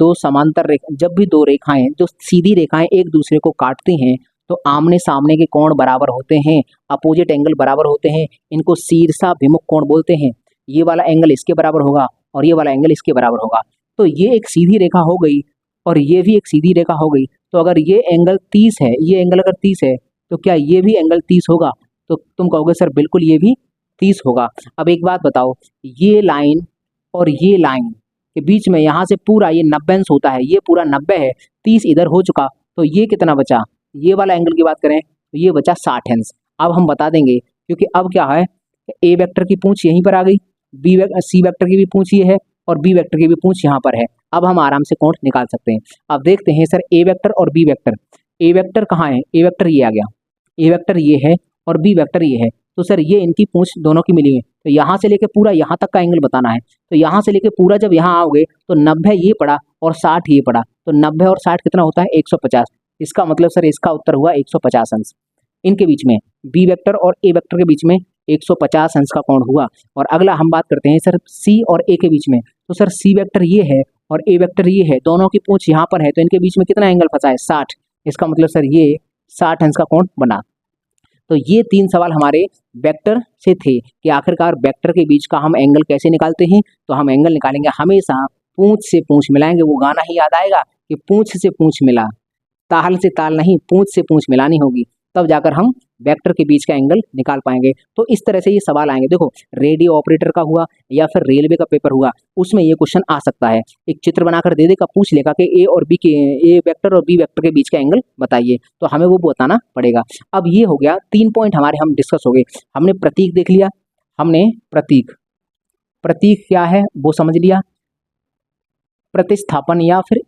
दो रेखाएं जो सीधी रेखाएं एक दूसरे को काटती हैं तो आमने सामने के कोण बराबर होते हैं, अपोजिट एंगल बराबर होते हैं, इनको शीर्षाभिमुख कोण बोलते हैं। ये वाला एंगल इसके बराबर होगा और ये वाला एंगल इसके बराबर होगा। तो ये एक सीधी रेखा हो गई और ये भी एक सीधी रेखा हो गई। तो अगर ये एंगल 30 है, ये एंगल अगर 30 है तो क्या ये भी एंगल 30 होगा? तो तुम कहोगे सर बिल्कुल ये भी 30 होगा। अब एक बात बताओ, ये लाइन और ये लाइन के बीच में यहाँ से पूरा ये 90 अंश होता है, ये पूरा 90 है, 30 इधर हो चुका, तो ये कितना बचा? ये वाला एंगल की बात करें तो ये बचा 60 अंश। अब हम बता देंगे क्योंकि अब क्या है, ए वेक्टर की पूंछ यहीं पर आ गई, सी वेक्टर की भी पूंछ ये है और बी वेक्टर की भी पूंछ यहाँ पर है। अब हम आराम से कोण निकाल सकते हैं। अब देखते हैं सर ए वेक्टर और बी वेक्टर। ए वेक्टर कहाँ है? ए वेक्टर ये आ गया, ए वेक्टर ये है और बी वेक्टर ये है। तो सर ये इनकी पूंछ दोनों की मिली है, तो यहाँ से लेके पूरा यहाँ तक का एंगल बताना है। तो यहाँ से लेके पूरा जब यहाँ आओगे तो 90 ये पड़ा और 60 ये पड़ा, तो 90 और 60 कितना होता है? 150। इसका मतलब सर इसका उत्तर हुआ 150 अंश। इनके बीच में बी वेक्टर और ए वेक्टर के बीच में 150 अंश का कोण हुआ। और अगला हम बात करते हैं सर सी और ए के बीच में। तो सर सी वेक्टर ये है और ए वेक्टर ये है, दोनों की पूंछ यहाँ पर है, तो इनके बीच में कितना एंगल फंसा है? 60। इसका मतलब सर ये 60 अंश का कोण बना। तो ये 3 सवाल हमारे वेक्टर से थे कि आखिरकार वेक्टर के बीच का हम एंगल कैसे निकालते हैं। तो हम एंगल निकालेंगे हमेशा पूंछ से पूंछ मिलाएंगे। वो गाना ही याद आएगा कि पूंछ से पूंछ मिला, ताल से ताल नहीं, पूंछ से पूंछ मिलानी होगी, तब जाकर हम वेक्टर के बीच का एंगल निकाल पाएंगे। तो इस तरह से ये सवाल आएंगे। देखो रेडियो ऑपरेटर का हुआ या फिर रेलवे का पेपर हुआ, उसमें ये क्वेश्चन आ सकता है। एक चित्र बनाकर दे देगा, पूछ लेगा कि ए वेक्टर और बी वेक्टर के बीच का एंगल बताइए, तो हमें वो बताना पड़ेगा। अब ये हो गया 3 पॉइंट हमारे हम डिस्कस हो गए। हमने प्रतीक देख लिया, हमने प्रतीक क्या है वो समझ लिया, प्रतिस्थापन या फिर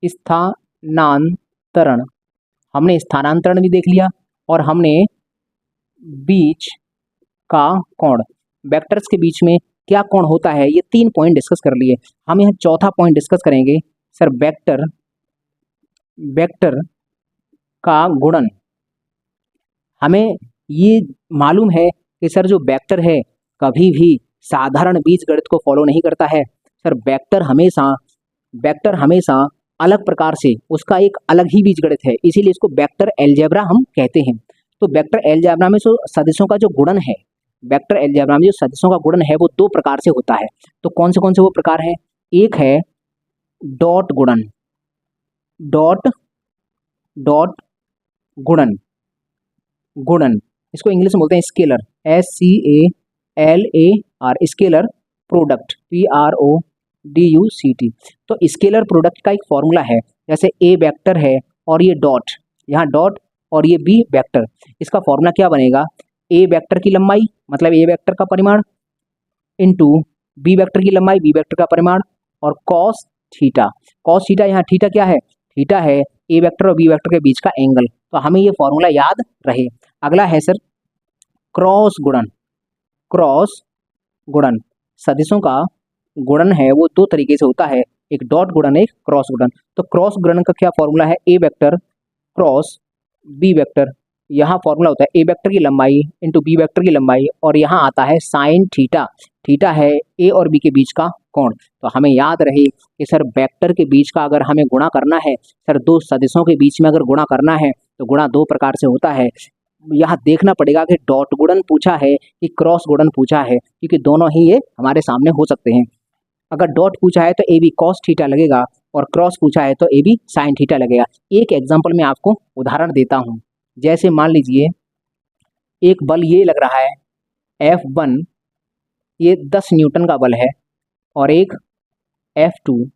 स्थानांतरण हमने स्थानांतरण भी देख लिया और हमने बीच का कोण, वेक्टर्स के बीच में क्या कोण होता है, ये 3 पॉइंट डिस्कस कर लिए। हम यहाँ चौथा पॉइंट डिस्कस करेंगे सर वेक्टर का गुणन। हमें ये मालूम है कि सर जो वेक्टर है कभी भी साधारण बीजगणित को फॉलो नहीं करता है सर। वेक्टर हमेशा अलग प्रकार से, उसका एक अलग ही बीजगणित है, इसीलिए इसको वेक्टर अलजेब्रा हम कहते हैं। तो वेक्टर अलजेब्रा में जो सदिशों का जो गुणन है, वेक्टर अलजेब्रा में जो सदिशों का गुणन है वो दो प्रकार से होता है। तो कौन से वो प्रकार है? एक है डॉट गुणन, डॉट गुणन, इसको इंग्लिश में बोलते हैं scalar, SCALAR, scalar product, PRODUCT। तो स्केलर प्रोडक्ट का एक फॉर्मूला है, जैसे ए वेक्टर है और ये डॉट, यहाँ डॉट और ये बी वेक्टर, इसका फॉर्मूला क्या बनेगा? ए वेक्टर की लंबाई मतलब ए वेक्टर का परिमाण इंटू बी वेक्टर की लंबाई, बी वेक्टर का परिमाण, और कॉस थीटा। यहाँ थीटा क्या है? थीटा है ए वेक्टर और बी वेक्टर के बीच का एंगल। तो हमें ये फॉर्मूला याद रहे। अगला है सर क्रॉस गुणन। सदिशों का गुणन है वो दो तरीके से होता है, एक डॉट गुणन, एक क्रॉस गुणन। तो क्रॉस गुणन का क्या फॉर्मूला है? ए वेक्टर क्रॉस बी वेक्टर। यहाँ फॉर्मूला होता है ए वेक्टर की लंबाई इंटू बी वेक्टर की लंबाई, और यहाँ आता है साइन थीटा। थीटा है ए और बी के बीच का कोण। तो हमें याद रहे कि सर वेक्टर के बीच का अगर हमें गुणा करना है, सर दो सदिशों के बीच में अगर गुणा करना है तो गुणा दो प्रकार से होता है। यहाँ देखना पड़ेगा कि डॉट गुणन पूछा है कि क्रॉस गुणन पूछा है, क्योंकि दोनों ही ये हमारे सामने हो सकते हैं। अगर डॉट पूछा है तो ए बी कॉस थीटा लगेगा, और क्रॉस पूछा है तो ए बी साइन थीटा लगेगा। एक एग्जाम्पल में आपको उदाहरण देता हूँ। जैसे मान लीजिए एक बल ये लग रहा है F1, ये 10 न्यूटन का बल है, और एक F2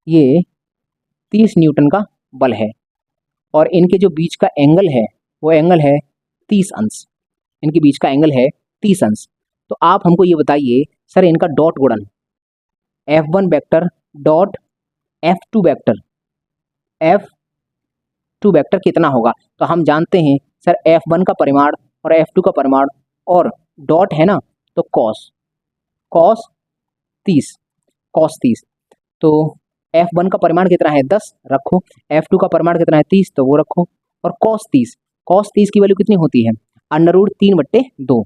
ये 30 न्यूटन का बल है, और इनके जो बीच का एंगल है वो एंगल है 30 अंश। इनके बीच का एंगल है 30 अंश। तो आप हमको ये बताइए सर इनका डॉट गुणन F1 vector dot F2 vector कितना होगा? तो हम जानते हैं सर F1 का परिमाण और F2 का परिमाण, और डॉट है ना, तो कॉस 30। तो F1 का परिमाण कितना है? 10 रखो, F2 का परिमाण कितना है? 30, तो वो रखो, और कॉस 30 की वैल्यू कितनी होती है? √3/2,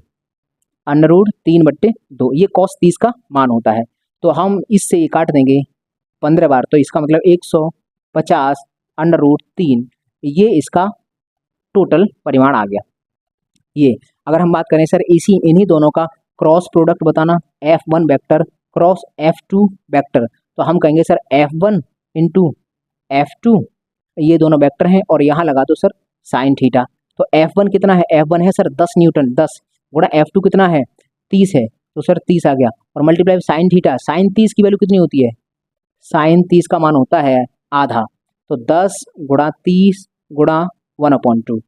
√3/2, ये कॉस 30 का मान होता है। तो हम इससे ये काट देंगे 15 बार, तो इसका मतलब 150 √3, ये इसका टोटल परिमाण आ गया। ये अगर हम बात करें सर इन्हीं दोनों का क्रॉस प्रोडक्ट बताना, F1 vector cross F2 vector, तो हम कहेंगे सर F1 इंटू F2, ये दोनों वेक्टर हैं, और यहाँ लगा दो सर साइन थीटा। तो F1 कितना है? F1 है सर 10 न्यूटन, 10 गुणा F2 कितना है? 30 है, तो सर 30 आ गया, और मल्टीप्लाई साइन थीटा। साइन 30 की वैल्यू कितनी होती है? साइन 30 का मान होता है आधा, तो 10 गुणा 30 गुणा 1/2,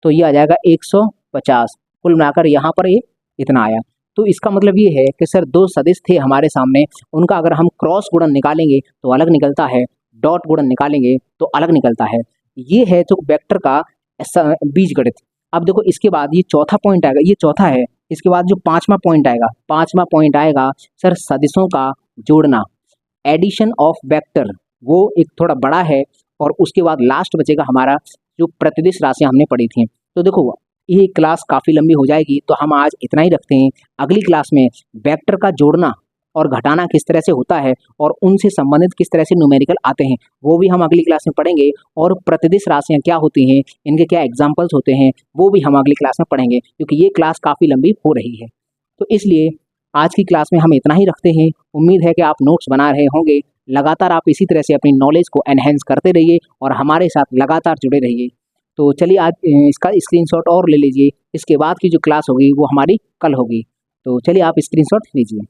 तो ये आ जाएगा 150। कुल मिलाकर यहाँ पर ये इतना आया। तो इसका मतलब ये है कि सर दो सदिश थे हमारे सामने, उनका अगर हम क्रॉस गुणन निकालेंगे तो अलग निकलता है, डॉट गुणन निकालेंगे तो अलग निकलता है। ये है तो वेक्टर का बीजगणित। अब देखो इसके बाद ये चौथा पॉइंट आएगा, ये चौथा है। इसके बाद जो पांचवा पॉइंट आएगा सर सदिशों का जोड़ना, एडिशन ऑफ वेक्टर, वो एक थोड़ा बड़ा है। और उसके बाद लास्ट बचेगा हमारा जो प्रतिदिश राशियां हमने पढ़ी थी। तो देखो ये क्लास काफ़ी लंबी हो जाएगी, तो हम आज इतना ही रखते हैं। अगली क्लास में वेक्टर का जोड़ना और घटाना किस तरह से होता है, और उनसे संबंधित किस तरह से न्यूमेरिकल आते हैं, वो भी हम अगली क्लास में पढ़ेंगे। और प्रतिदिश राशियाँ क्या होती हैं, इनके क्या एग्जाम्पल्स होते हैं, वो भी हम अगली क्लास में पढ़ेंगे, क्योंकि ये क्लास काफ़ी लंबी हो रही है। तो इसलिए आज की क्लास में हम इतना ही रखते हैं। उम्मीद है कि आप नोट्स बना रहे होंगे। लगातार आप इसी तरह से अपनी नॉलेज को एनहेंस करते रहिए और हमारे साथ लगातार जुड़े रहिए। तो चलिए आज इसका स्क्रीनशॉट और ले लीजिए। इसके बाद की जो क्लास होगी वो हमारी कल होगी। तो चलिए आप स्क्रीनशॉट लीजिए।